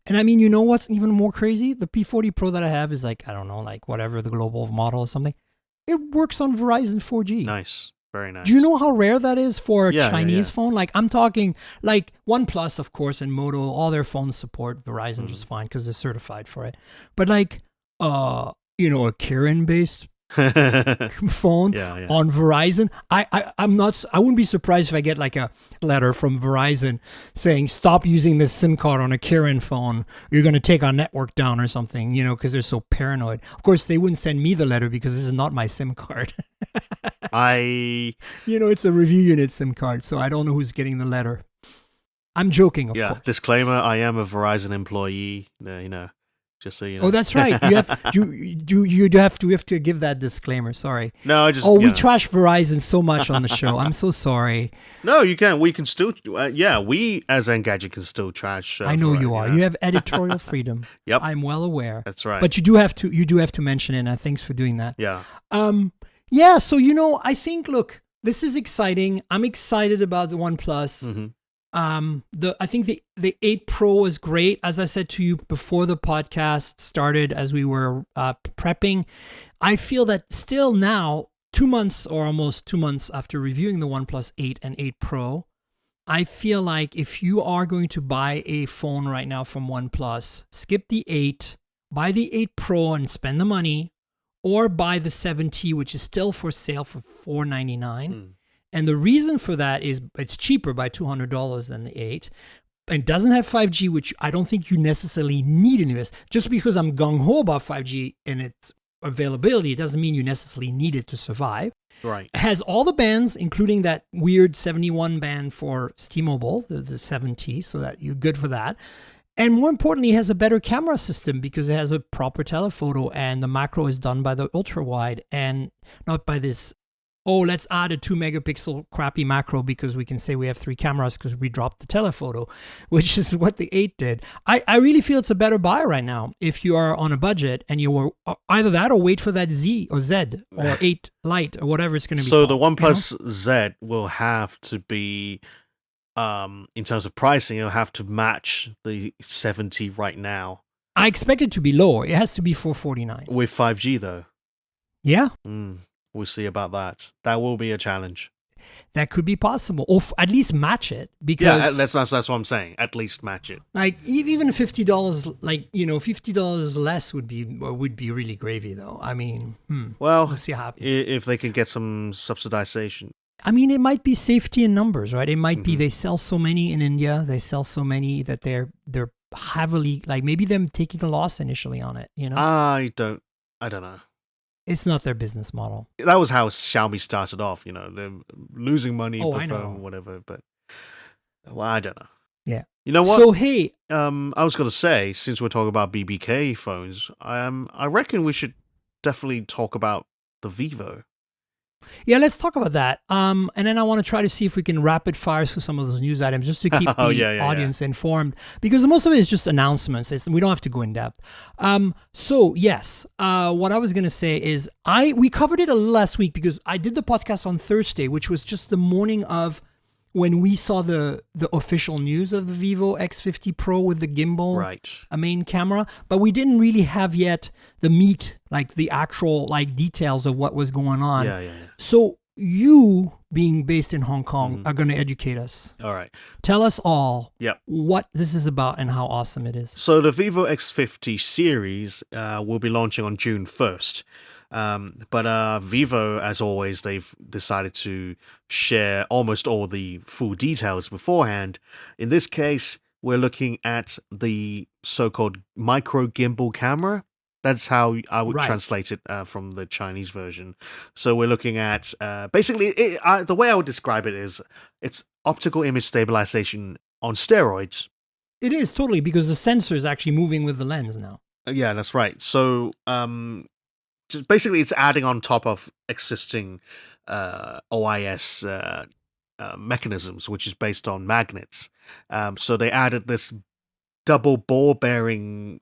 And I mean, you know what's even more crazy? The P40 Pro that I have is like, I don't know, like whatever the global model or something. It works on Verizon 4G. Nice. Very nice. Do you know how rare that is for a Chinese yeah. phone? Like, I'm talking like OnePlus, of course, and Moto, all their phones support Verizon just fine because they're certified for it. But like, a Kirin-based phone on Verizon, I wouldn't be surprised if I get like a letter from Verizon saying stop using this SIM card on a Kirin phone, you're going to take our network down or something, you know, because they're so paranoid. Of course they wouldn't send me the letter because this is not my SIM card. It's a review unit SIM card, so I don't know who's getting the letter. I'm joking, of course. Disclaimer, I am a Verizon employee, just so you know. Oh, that's right. You have to give that disclaimer. Sorry. No, I just. We trash Verizon so much on the show. I'm so sorry. No, you can. We can still. We as Engadget can still trash. I know you are. You have editorial freedom. Yep. I'm well aware. That's right. But you do have to mention it. And thanks for doing that. Yeah. Yeah. So I think this is exciting. I'm excited about the OnePlus. Mm-hmm. I think the 8 Pro was great. As I said to you before the podcast started, as we were prepping, I feel that still now, 2 months or almost 2 months after reviewing the OnePlus 8 and 8 Pro, I feel like if you are going to buy a phone right now from OnePlus, skip the 8, buy the 8 Pro and spend the money, or buy the 7T, which is still for sale for $499. And the reason for that is it's cheaper by $200 than the 8. And doesn't have 5G, which I don't think you necessarily need in the US. Just because I'm gung-ho about 5G and its availability, it doesn't mean you necessarily need it to survive. Right. It has all the bands, including that weird 71 band for T-Mobile, the 7T, so that you're good for that. And more importantly, it has a better camera system because it has a proper telephoto and the macro is done by the ultra-wide and not by this, let's add a 2 megapixel crappy macro because we can say we have 3 cameras because we dropped the telephoto, which is what the 8 did. I really feel it's a better buy right now if you are on a budget and you were either that or wait for that Z or 8 Lite or whatever it's going to be. So the OnePlus Z will have to be, in terms of pricing, it'll have to match the 70 right now. I expect it to be lower. It has to be $449. With 5G though. Yeah. We'll see about that. That will be a challenge. That could be possible, or at least match it. Because that's what I'm saying. At least match it. Like even $50, $50 less would be really gravy, though. I mean, we'll see how happens. If they can get some subsidization. I mean, it might be safety in numbers, right? It might be they sell so many in India, they sell so many that they're heavily, like maybe them taking a loss initially on it, you know? I don't know. It's not their business model. That was how Xiaomi started off, they're losing money per I know. phone, whatever, but well, I don't know. Yeah. You know what? So, hey, I was going to say, since we're talking about BBK phones, I reckon we should definitely talk about the Vivo. yeah, let's talk about that. And then I want to try to see if we can rapid fire through some of those news items just to keep the audience informed, because most of it is just announcements. We don't have to go in depth. So yes, what I was gonna say is we covered it a little last week because I did the podcast on Thursday, which was just the morning of when we saw the official news of the Vivo X50 Pro with the gimbal, right, a main camera, but we didn't really have yet the meat, like the actual like details of what was going on. Yeah. So you, being based in Hong Kong, are going to educate us. All right. Tell us all Yep. what this is about and how awesome it is. So the Vivo X50 series will be launching on June 1st. But Vivo, as always, they've decided to share almost all the full details beforehand. In this case, we're looking at the so-called micro gimbal camera. That's how I would translate it from the Chinese version. So we're looking at basically the way I would describe it is it's optical image stabilization on steroids. It is totally, because the sensor is actually moving with the lens now. Yeah, that's right. So just basically it's adding on top of existing OIS mechanisms, which is based on magnets. So they added this double ball bearing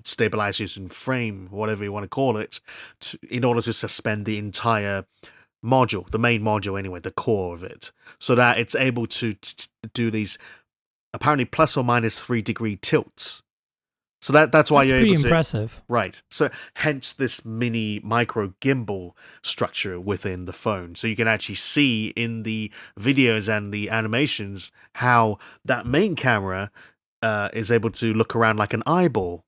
stabilization frame, whatever you want to call it, in order to suspend the entire module, the main module anyway, the core of it, so that it's able to do these apparently plus or minus 3-degree tilts. So that's why you're able to... pretty impressive. Right. So hence this mini micro gimbal structure within the phone. So you can actually see in the videos and the animations how that main camera is able to look around like an eyeball.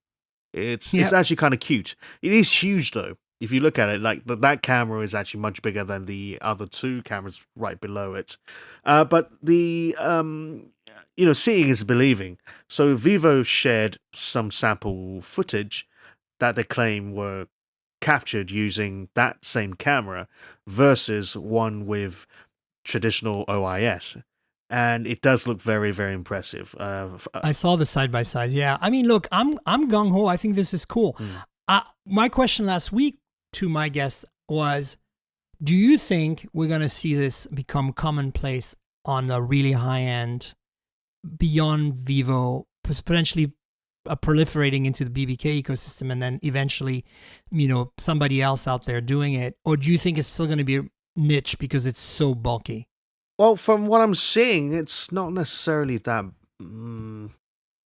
It's actually kind of cute. It is huge though. If you look at it, like that camera is actually much bigger than the other two cameras right below it. But the seeing is believing. So Vivo shared some sample footage that they claim were captured using that same camera versus one with traditional OIS. And it does look very, very impressive. I saw the side-by-sides, yeah. I mean, look, I'm gung-ho. I think this is cool. My question last week to my guest was, do you think we're going to see this become commonplace on a really high-end, beyond Vivo, potentially proliferating into the BBK ecosystem and then eventually, somebody else out there doing it? Or do you think it's still going to be a niche because it's so bulky? Well, from what I'm seeing, it's not necessarily that...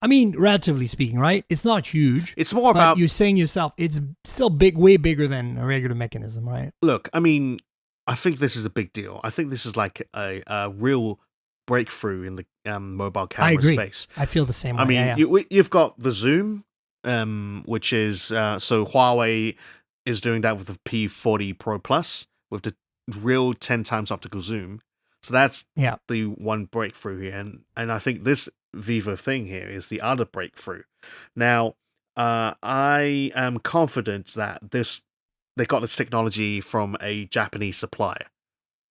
I mean, relatively speaking, right? It's not huge. It's more about... You're saying yourself, it's still way bigger than a regular mechanism, right? Look, I mean, I think this is a big deal. I think this is like a real breakthrough in the mobile camera space. I feel the same way. I mean, you've got the zoom, which is... so Huawei is doing that with the P40 Pro Plus, with the real 10 times optical zoom. So that's the one breakthrough here. And I think this Vivo thing here is the other breakthrough. Now, I am confident that they got this technology from a Japanese supplier,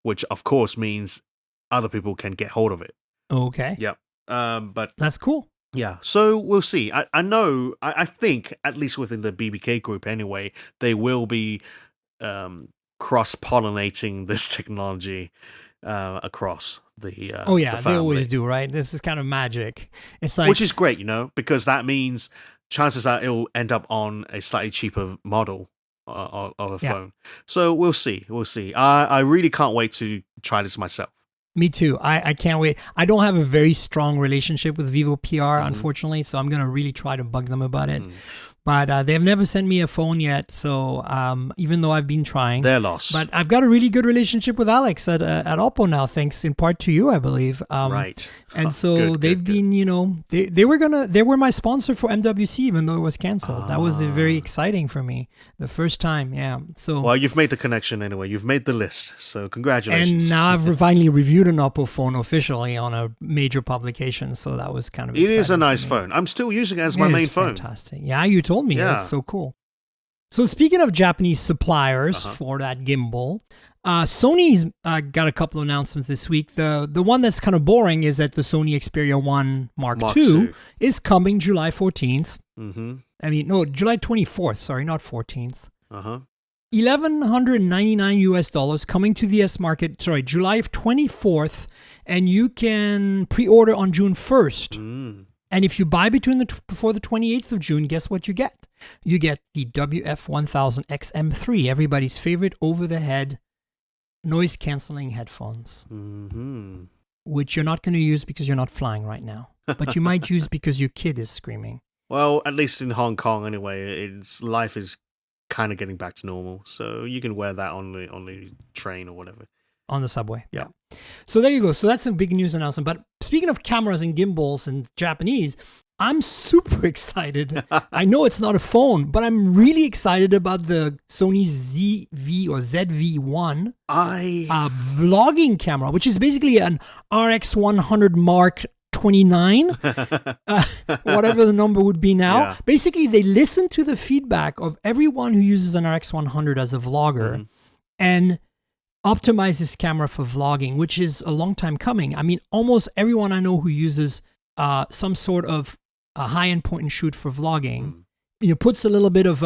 which of course means other people can get hold of it. Okay. Yep. But that's cool. Yeah. So we'll see. I think, at least within the BBK group anyway, they will be cross-pollinating this technology across the the family. They always do, right? This is kind of magic. It's like, which is great, because that means chances are it'll end up on a slightly cheaper model of a phone. So we'll see. I really can't wait to try this myself. Me too. I can't wait. I don't have a very strong relationship with Vivo PR, unfortunately, so I'm going to really try to bug them about it. But they have never sent me a phone yet, so even though I've been trying. Their loss. But I've got a really good relationship with Alex at Oppo now, thanks in part to you, I believe. Right. And so they've been, they were my sponsor for MWC, even though it was canceled. That was very exciting for me, the first time, yeah. So well, you've made the connection anyway. You've made the list, so congratulations. And now I've finally reviewed an Oppo phone officially on a major publication, so that was kind of exciting. It is a nice phone. I'm still using it as my main phone. Fantastic. Yeah, you told me. That's so cool. So speaking of Japanese suppliers for that gimbal, Sony's got a couple of announcements this week. The one that's kind of boring is that the Sony Xperia 1 Mark II is coming July 14th. Mm-hmm. I mean, no, July 24th. Sorry, not 14th. $1,199 coming to the US market. Sorry, July 24th, and you can pre-order on June 1st. And if you buy before the 28th of June, guess what you get? You get the WF-1000 XM3, everybody's favorite over-the-head noise-canceling headphones, which you're not going to use because you're not flying right now. But you might use because your kid is screaming. Well, at least in Hong Kong anyway, life is kind of getting back to normal. So you can wear that on the train or whatever. On the subway, yeah. So there you go. So that's a big news announcement. But speaking of cameras and gimbals and Japanese, I'm super excited. I know it's not a phone, but I'm really excited about the Sony ZV or ZV-1 vlogging camera, which is basically an RX100 Mark 29, whatever the number would be now. Yeah. Basically, they listen to the feedback of everyone who uses an RX100 as a vlogger and optimize this camera for vlogging, which is a long time coming. I mean, almost everyone I know who uses some sort of a high-end point and shoot for vlogging, puts a little bit of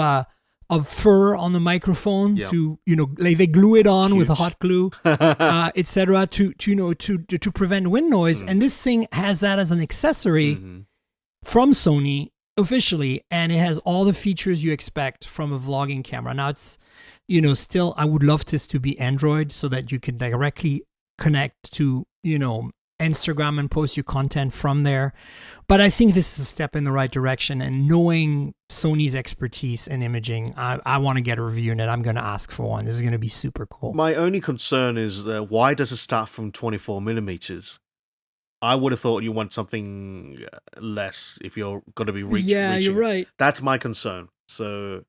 fur on the microphone to, they glue it on with a hot glue, etc. to prevent wind noise. And this thing has that as an accessory from Sony officially, and it has all the features you expect from a vlogging camera. Now it's, still, I would love this to be Android so that you can directly connect to, Instagram and post your content from there. But I think this is a step in the right direction. And knowing Sony's expertise in imaging, I want to get a review in it. I'm going to ask for one. This is going to be super cool. My only concern is why does it start from 24 millimeters? I would have thought you want something less if you're going to be reaching. Yeah, you're right. That's my concern. So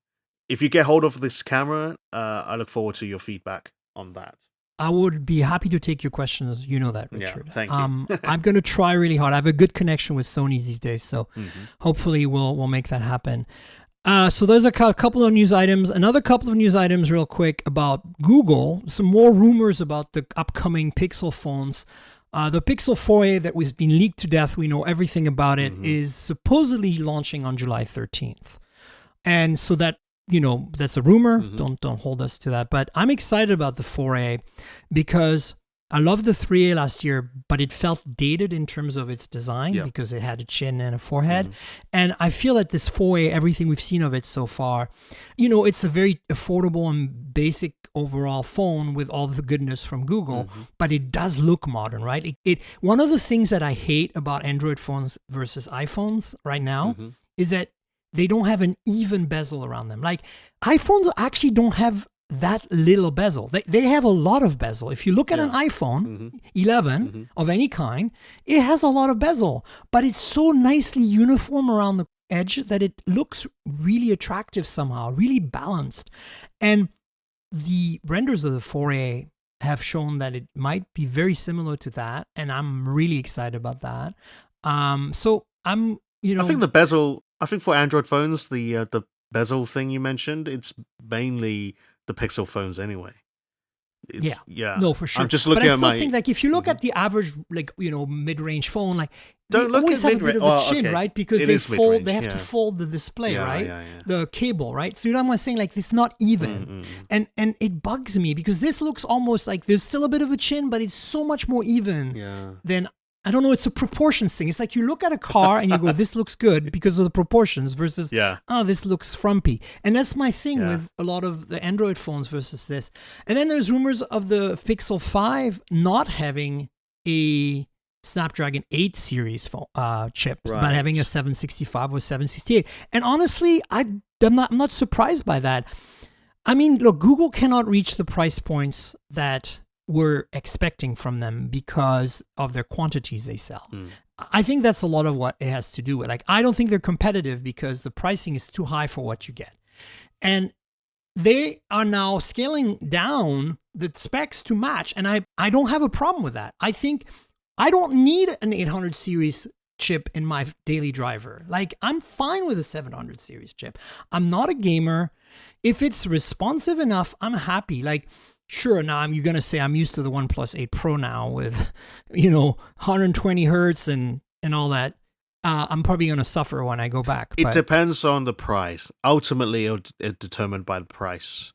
if you get hold of this camera, I look forward to your feedback on that. I would be happy to take your questions. You know that, Richard. Yeah, thank you. I'm going to try really hard. I have a good connection with Sony these days, so hopefully we'll make that happen. So there's a couple of news items. Another couple of news items real quick about Google. Some more rumors about the upcoming Pixel phones. The Pixel 4a that was been leaked to death, we know everything about it, is supposedly launching on July 13th. And so that, that's a rumor. Don't hold us to that. But I'm excited about the 4A because I loved the 3A last year, but it felt dated in terms of its design because it had a chin and a forehead. And I feel that this 4A, everything we've seen of it so far, it's a very affordable and basic overall phone with all the goodness from Google, but it does look modern, right? One of the things that I hate about Android phones versus iPhones right now is that they don't have an even bezel around them. Like iPhones actually don't have that little bezel. They have a lot of bezel. If you look at an iPhone 11 of any kind, it has a lot of bezel, but it's so nicely uniform around the edge that it looks really attractive somehow, really balanced. And the renders of the 4A have shown that it might be very similar to that, and I'm really excited about that. So I'm, I think the bezel. I think for Android phones, the bezel thing you mentioned, it's mainly the Pixel phones anyway. No, for sure. I'm just looking at I still think like if you look at the average, mid-range phone, like don't they look always at have a bit of a chin, right? Because they have to fold the display, right? The cable, right? So you know what I'm saying? Like it's not even, and it bugs me because this looks almost like there's still a bit of a chin, but it's so much more even than. I don't know, it's a proportions thing. It's like you look at a car and you go, this looks good because of the proportions versus, this looks frumpy. And that's my thing with a lot of the Android phones versus this. And then there's rumors of the Pixel 5 not having a Snapdragon 8 series chip, Right. but having a 765 or 768. And honestly, I'm not surprised by that. I mean, look, Google cannot reach the price points that we're expecting from them because of their quantities they sell. I think that's a lot of what it has to do with. Like, I don't think they're competitive because the pricing is too high for what you get. And they are now scaling down the specs to match. And I don't have a problem with that. I think I don't need an 800 series chip in my daily driver. Like, I'm fine with a 700 series chip. I'm not a gamer. If it's responsive enough, I'm happy. Like, sure, now you're going to say I'm used to the OnePlus 8 Pro now with, 120 hertz and all that. I'm probably going to suffer when I go back. It depends on the price. Ultimately, it's determined by the price.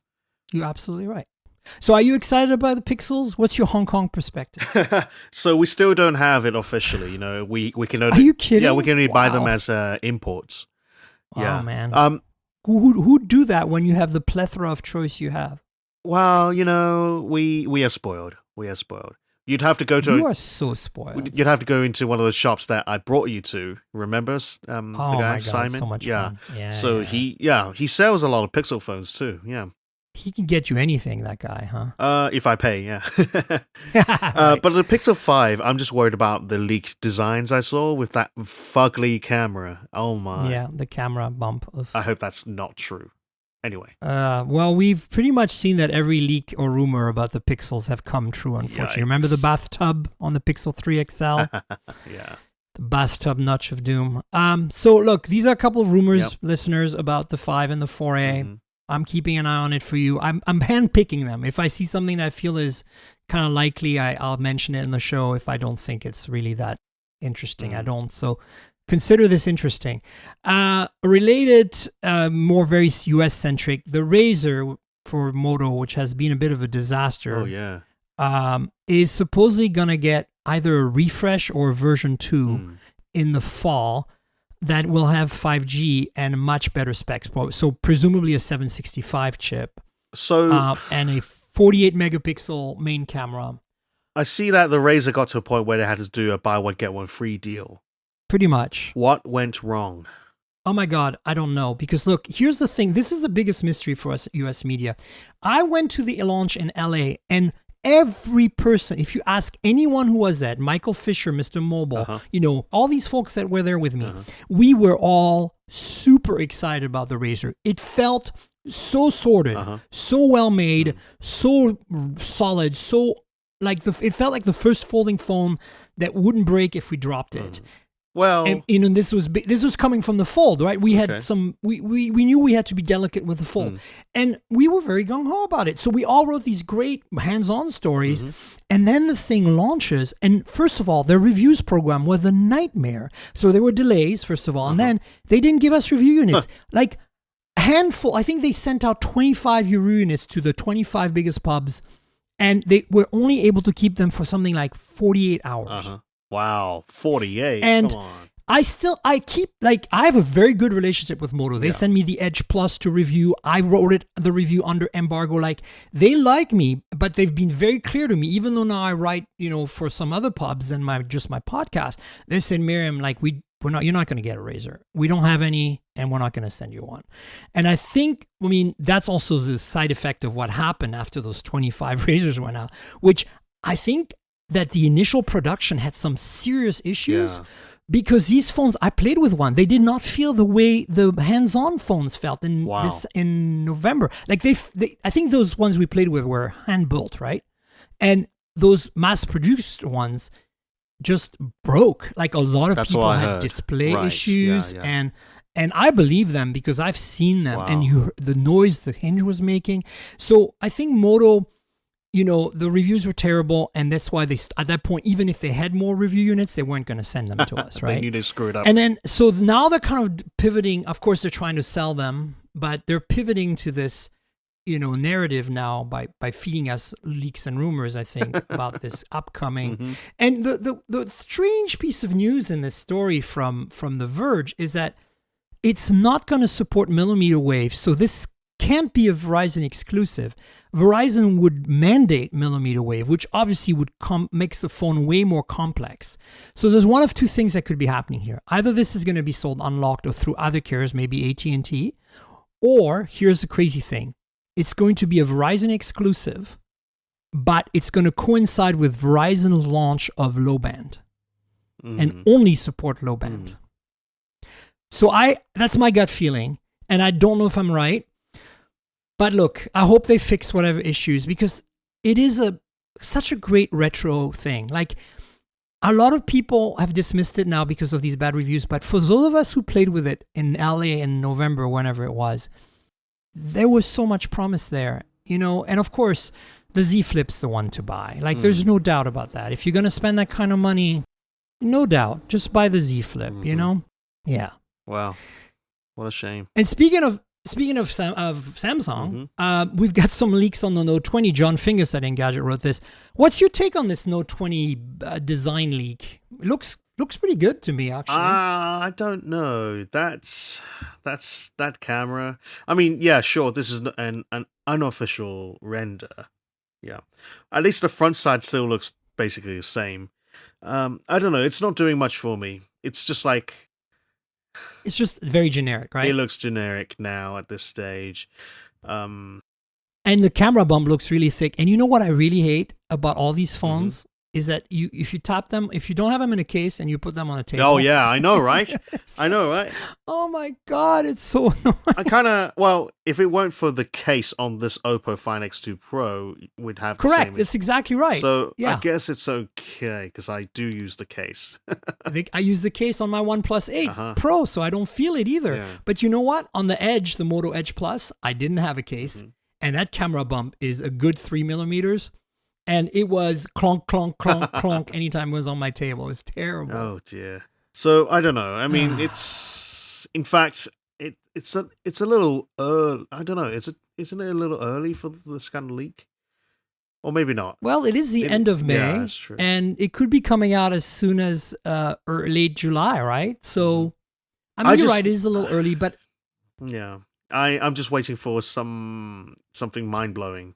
You're absolutely right. So are you excited about the Pixels? What's your Hong Kong perspective? So we still don't have it officially. We can only... Are you kidding? Yeah, we can only buy them as imports. Yeah. Oh, man. Who'd do that when you have the plethora of choice you have? Well, we are spoiled. We are spoiled. You'd have to go to... You are so spoiled. You'd have to go into one of those shops that I brought you to. Remember? The guy, my God, Simon? so much fun. Yeah. So he sells a lot of Pixel phones too. Yeah. He can get you anything, that guy, huh? If I pay, yeah. Right. But the Pixel 5, I'm just worried about the leaked designs I saw with that fugly camera. Oh my. Yeah, the camera bump. I hope that's not true. Anyway. Well, we've pretty much seen that every leak or rumor about the Pixels have come true, unfortunately. Yikes. Remember the bathtub on the Pixel 3 XL? Yeah. The bathtub notch of doom. So look, these are a couple of rumors, listeners, about the 5 and the 4A. Mm-hmm. I'm keeping an eye on it for you. I'm handpicking them. If I see something that I feel is kind of likely, I'll mention it in the show. If I don't think it's really that interesting, I don't. So consider this interesting. Related, more very US-centric, the Razr for Moto, which has been a bit of a disaster. Oh, yeah. Is supposedly going to get either a refresh or version 2 in the fall that will have 5G and much better specs. So presumably a 765 chip. So and a 48 megapixel main camera. I see that the Razr got to a point where they had to do a buy one, get one free deal. Pretty much. What went wrong? Oh my God, I don't know. Because look, here's the thing. This is the biggest mystery for us US media. I went to the launch in LA and every person, if you ask anyone who was at, Michael Fisher, Mr. Mobile, all these folks that were there with me, we were all super excited about the Razr. It felt so sorted, so well made, so solid, so like it felt like the first folding phone that wouldn't break if we dropped it. Well, and this was coming from the Fold, right? We had we knew we had to be delicate with the Fold, and we were very gung ho about it. So we all wrote these great hands-on stories, and then the thing launches. And first of all, their reviews program was a nightmare. So there were delays, first of all, and then they didn't give us review units. Like a handful, I think they sent out 25 review units to the 25 biggest pubs, and they were only able to keep them for something like 48 hours. Wow, 48. And come on. I have a very good relationship with Moto. They send me the Edge Plus to review. I wrote the review under embargo. Like, they like me, but they've been very clear to me, even though now I write, for some other pubs and my podcast. They said, Miriam, like, you're not going to get a Razr. We don't have any, and we're not going to send you one. And I think, that's also the side effect of what happened after those 25 Razrs went out, which I think that the initial production had some serious issues because these phones, I played with one. They did not feel the way the hands-on phones felt in November. Like I think those ones we played with were hand-built, right? And those mass-produced ones just broke. Like a lot of people had display issues, and I believe them because I've seen them, and the noise the hinge was making. So I think Moto, the reviews were terrible, and that's why at that point, even if they had more review units, they weren't going to send them to us, right? They knew they screwed up. And then, so now they're kind of pivoting. Of course, they're trying to sell them, but they're pivoting to this, narrative now by feeding us leaks and rumors, I think, about this upcoming. And the strange piece of news in this story from The Verge is that it's not going to support millimeter wave. So this can't be a Verizon exclusive. Verizon would mandate millimeter wave, which obviously would makes the phone way more complex. So there's one of two things that could be happening here. Either this is going to be sold unlocked or through other carriers, maybe AT&T, or here's the crazy thing. It's going to be a Verizon exclusive, but it's going to coincide with Verizon's launch of low band and only support low band. So that's my gut feeling, and I don't know if I'm right. But look, I hope they fix whatever issues, because it is such a great retro thing. Like, a lot of people have dismissed it now because of these bad reviews, but for those of us who played with it in LA in November, whenever it was, there was so much promise there, you know. And of course, the Z Flip's the one to buy. Like, there's no doubt about that. If you're going to spend that kind of money, no doubt, just buy the Z Flip, you know? Yeah. Wow. What a shame. And speaking of Samsung, we've got some leaks on the Note 20. John Fingers at Engadget wrote this. What's your take on this Note 20 design leak? It looks pretty good to me, actually. I don't know. That's that camera. I mean, yeah, sure. This is an unofficial render. Yeah, at least the front side still looks basically the same. I don't know. It's not doing much for me. It's just like. It's just very generic, right? It looks generic now at this stage. And the camera bump looks really thick. And you know what I really hate about all these phones is that if you tap them, if you don't have them in a case and you put them on a table. Oh, yeah, I know, right? I know, right? Oh, my God, it's so annoying. If it weren't for the case on this Oppo Find X2 Pro, we'd have Correct, the same. that's exactly right. So yeah. I guess it's okay, because I do use the case. I use the case on my OnePlus 8 Pro, so I don't feel it either. Yeah. But you know what? On the Edge, the Moto Edge Plus, I didn't have a case, and that camera bump is a good 3 millimeters. And it was clonk, clonk, clonk, clonk anytime it was on my table. It was terrible. Oh, dear. So, I don't know. I mean, it's... In fact, it's a little early. I don't know. Isn't it a little early for this kind of leak? Or maybe not. Well, it is the end of May. Yeah, that's true. And it could be coming out as soon as or late July, right? So, I mean, you're right. It is a little early, but... Yeah. I'm just waiting for something mind-blowing.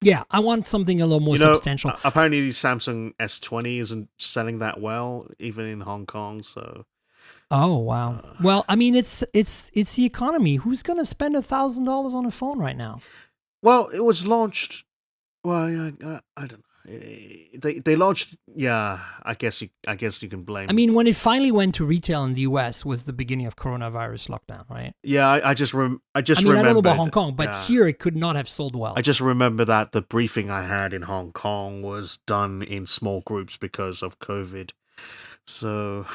Yeah, I want something a little more substantial. Apparently, the Samsung S20 isn't selling that well, even in Hong Kong. So, oh wow. Well, I mean, it's the economy. Who's going to spend $1,000 on a phone right now? Well, it was launched. Well, I don't know. They launched. Yeah, I guess you can blame. I mean, when it finally went to retail in the US was the beginning of coronavirus lockdown, right? Yeah, I just remember. I don't know about Hong Kong, but here it could not have sold well. I just remember that the briefing I had in Hong Kong was done in small groups because of COVID. So,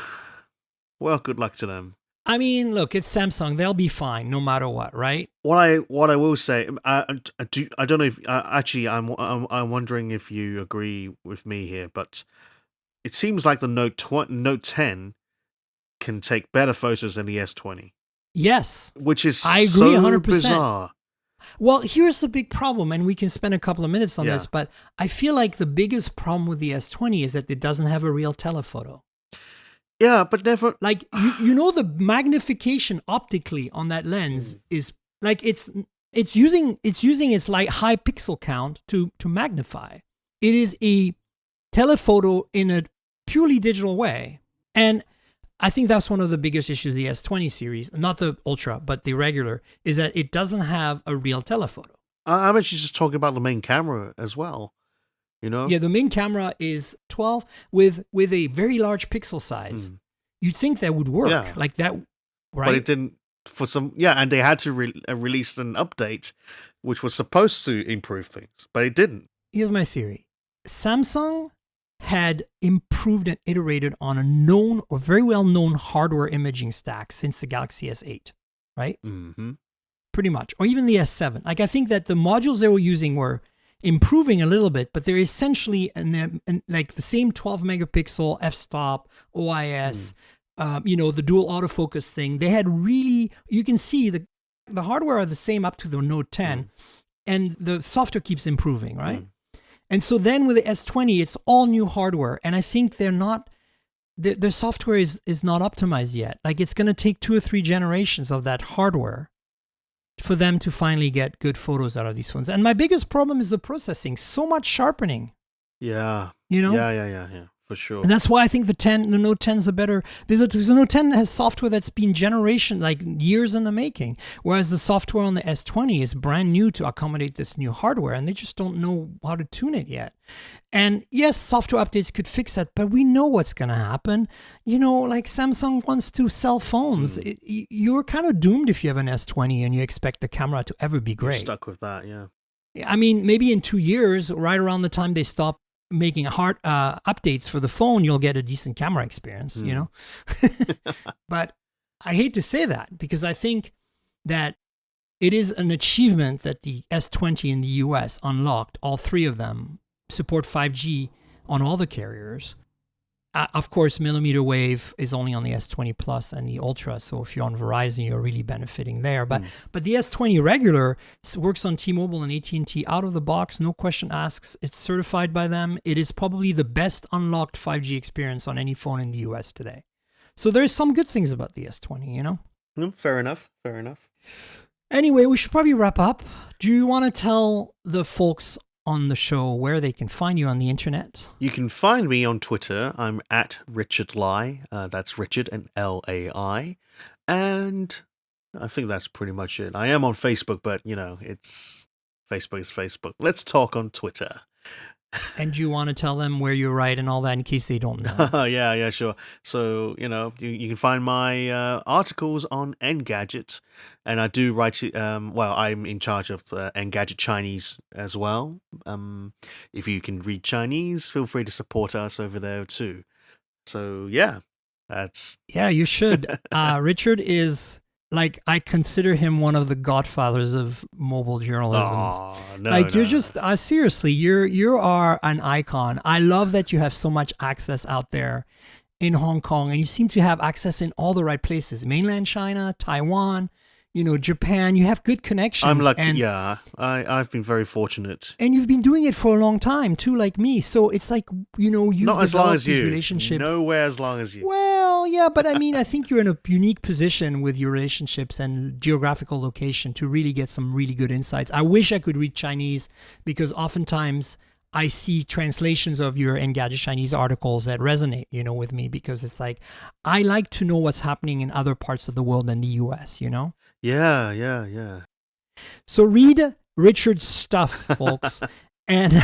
well, good luck to them. I mean, look, it's Samsung. They'll be fine no matter what, right? What I will say, I don't know if actually I'm wondering if you agree with me here, but it seems like the Note 10 can take better photos than the S20. Yes, which is I agree, so 100%. Bizarre. Well, here's the big problem, and we can spend a couple of minutes on this, but I feel like the biggest problem with the S20 is that it doesn't have a real telephoto. Yeah, but never like you know the magnification optically on that lens is like it's using its like high pixel count to magnify. It is a telephoto in a purely digital way, and I think that's one of the biggest issues of the S20 series, not the Ultra, but the regular, is that it doesn't have a real telephoto. I'm actually just talking about the main camera as well. You know? Yeah, the main camera is 12 with a very large pixel size. You'd think that would work like that, right? But it didn't for some. Yeah, and they had to release an update, which was supposed to improve things, but it didn't. Here's my theory: Samsung had improved and iterated on a known or very well known hardware imaging stack since the Galaxy S8, right? Mm-hmm. Pretty much, or even the S7. Like I think that the modules they were using were improving a little bit, but they're essentially like the same 12 megapixel f-stop, OIS, the dual autofocus thing. They had really, you can see the hardware are the same up to the Note 10, and the software keeps improving, right? And so then with the S20, it's all new hardware, and I think they're not, their software is not optimized yet. Like it's going to take 2 or 3 generations of that hardware for them to finally get good photos out of these phones. And my biggest problem is the processing. So much sharpening. Yeah. You know? Yeah. For sure. And that's why I think the Note 10 is a better, because the Note 10 has software that's been years in the making, whereas the software on the S20 is brand new to accommodate this new hardware, and they just don't know how to tune it yet. And yes, software updates could fix that, but we know what's going to happen. You know, like Samsung wants to sell phones. You're kind of doomed if you have an S20 and you expect the camera to ever be great. You're stuck with that, yeah. I mean, maybe in 2 years, right around the time they stop making hard updates for the phone, you'll get a decent camera experience, you know? But I hate to say that, because I think that it is an achievement that the S20 in the US unlocked, all three of them, support 5G on all the carriers. Of course, millimeter wave is only on the S20 Plus and the Ultra, so if you're on Verizon, you're really benefiting there. But the S20 regular works on T-Mobile and AT&T out of the box, no question asked. It's certified by them. It is probably the best unlocked 5G experience on any phone in the US today. So there's some good things about the S20, you know? Fair enough. Anyway, we should probably wrap up. Do you want to tell the folks on the show where they can find you on the internet? You can find me on Twitter. I'm at Richard Lai. That's Richard and L-A-I. And I think that's pretty much it. I am on Facebook, but, you know, Facebook is Facebook. Let's talk on Twitter. And you want to tell them where you write and all that in case they don't know? Yeah, sure. So, you know, you can find my articles on Engadget, and I do write, I'm in charge of Engadget Chinese as well. If you can read Chinese, feel free to support us over there too. So, yeah, that's... Yeah, you should. Richard is... I consider him one of the godfathers of mobile journalism. You're just seriously, you are an icon. I love that you have so much access out there in Hong Kong, and you seem to have access in all the right places: mainland China, Taiwan, Japan. You have good connections. I'm lucky. I've been very fortunate, and you've been doing it for a long time too, like me. So it's like you've not as long as you. Relationships. Nowhere as long as you. Well, yeah, but I mean, I think you're in a unique position with your relationships and geographical location to really get some really good insights. I wish I could read Chinese, because oftentimes I see translations of your Engadget Chinese articles that resonate, with me, because it's like, I like to know what's happening in other parts of the world than the US, Yeah. So read Richard's stuff, folks. And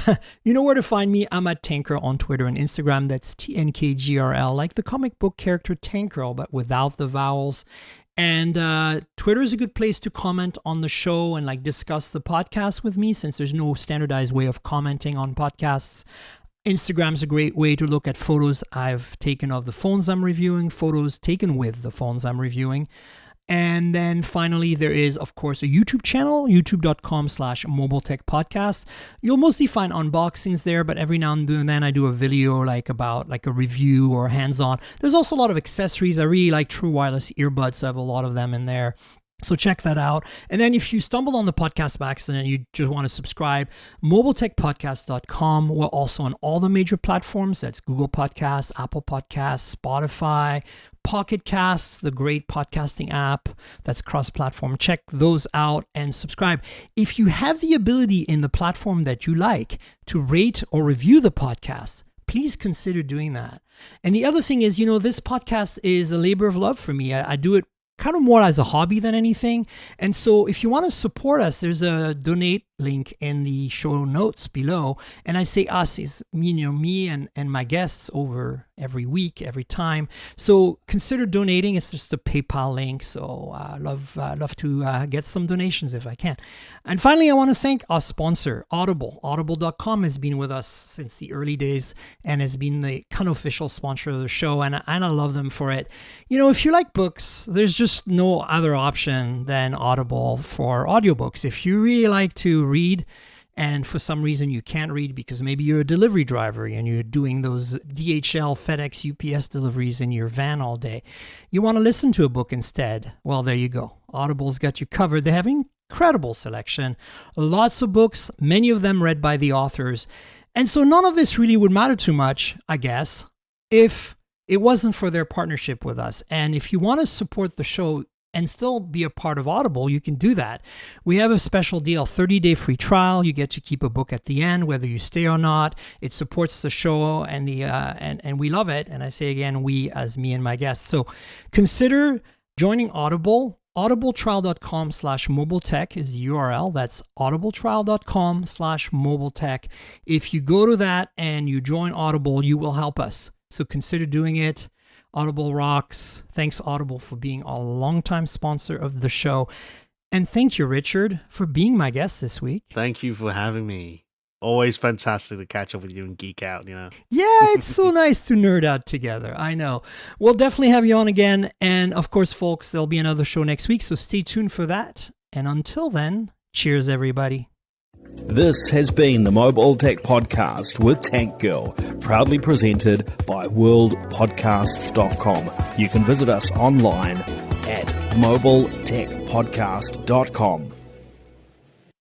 you know where to find me. I'm at Tanker on Twitter and Instagram. That's TNKGRL, like the comic book character Tankerl, but without the vowels. And Twitter is a good place to comment on the show and discuss the podcast with me, since there's no standardized way of commenting on podcasts. Instagram's a great way to look at photos I've taken of the phones I'm reviewing, photos taken with the phones I'm reviewing. And then finally, there is, of course, a YouTube channel, youtube.com/mobiletechpodcast. You'll mostly find unboxings there, but every now and then I do a video about a review or hands-on. There's also a lot of accessories. I really like true wireless earbuds, so I have a lot of them in there. So check that out. And then if you stumbled on the podcast by accident and you just want to subscribe, mobiletechpodcast.com. We're also on all the major platforms. That's Google Podcasts, Apple Podcasts, Spotify, Pocket Casts, the great podcasting app that's cross-platform. Check those out and subscribe. If you have the ability in the platform that you like to rate or review the podcast, please consider doing that. And the other thing is, this podcast is a labor of love for me. I do it kind of more as a hobby than anything. And so if you want to support us, there's a donate link in the show notes below. And I say us is me and my guests over every week, every time. So consider donating. It's just a PayPal link. So I love to get some donations if I can. And finally, I want to thank our sponsor, Audible. Audible.com has been with us since the early days and has been the kind of official sponsor of the show. And I love them for it. If you like books, there's just no other option than Audible for audiobooks. If you really like to read and for some reason you can't read because maybe you're a delivery driver and you're doing those DHL, FedEx, UPS deliveries in your van all day, you want to listen to a book instead, well, there you go. Audible's got you covered. They have incredible selection, lots of books, many of them read by the authors. And so none of this really would matter too much, I guess, if it wasn't for their partnership with us. And if you want to support the show, and still be a part of Audible, you can do that. We have a special deal, 30-day free trial. You get to keep a book at the end, whether you stay or not. It supports the show, and and we love it. And I say again, we as me and my guests. So consider joining Audible. audibletrial.com/mobiletech is the URL. That's audibletrial.com/mobiletech. If you go to that and you join Audible, you will help us. So consider doing it. Audible rocks. Thanks, Audible, for being a longtime sponsor of the show. And thank you, Richard, for being my guest this week. Thank you for having me. Always fantastic to catch up with you and geek out, you know. Yeah, it's so nice to nerd out together. I know. We'll definitely have you on again. And of course, folks, there'll be another show next week, so stay tuned for that. And until then, cheers, everybody. This has been the Mobile Tech Podcast with Tank Girl, proudly presented by worldpodcasts.com. You can visit us online at mobiletechpodcast.com.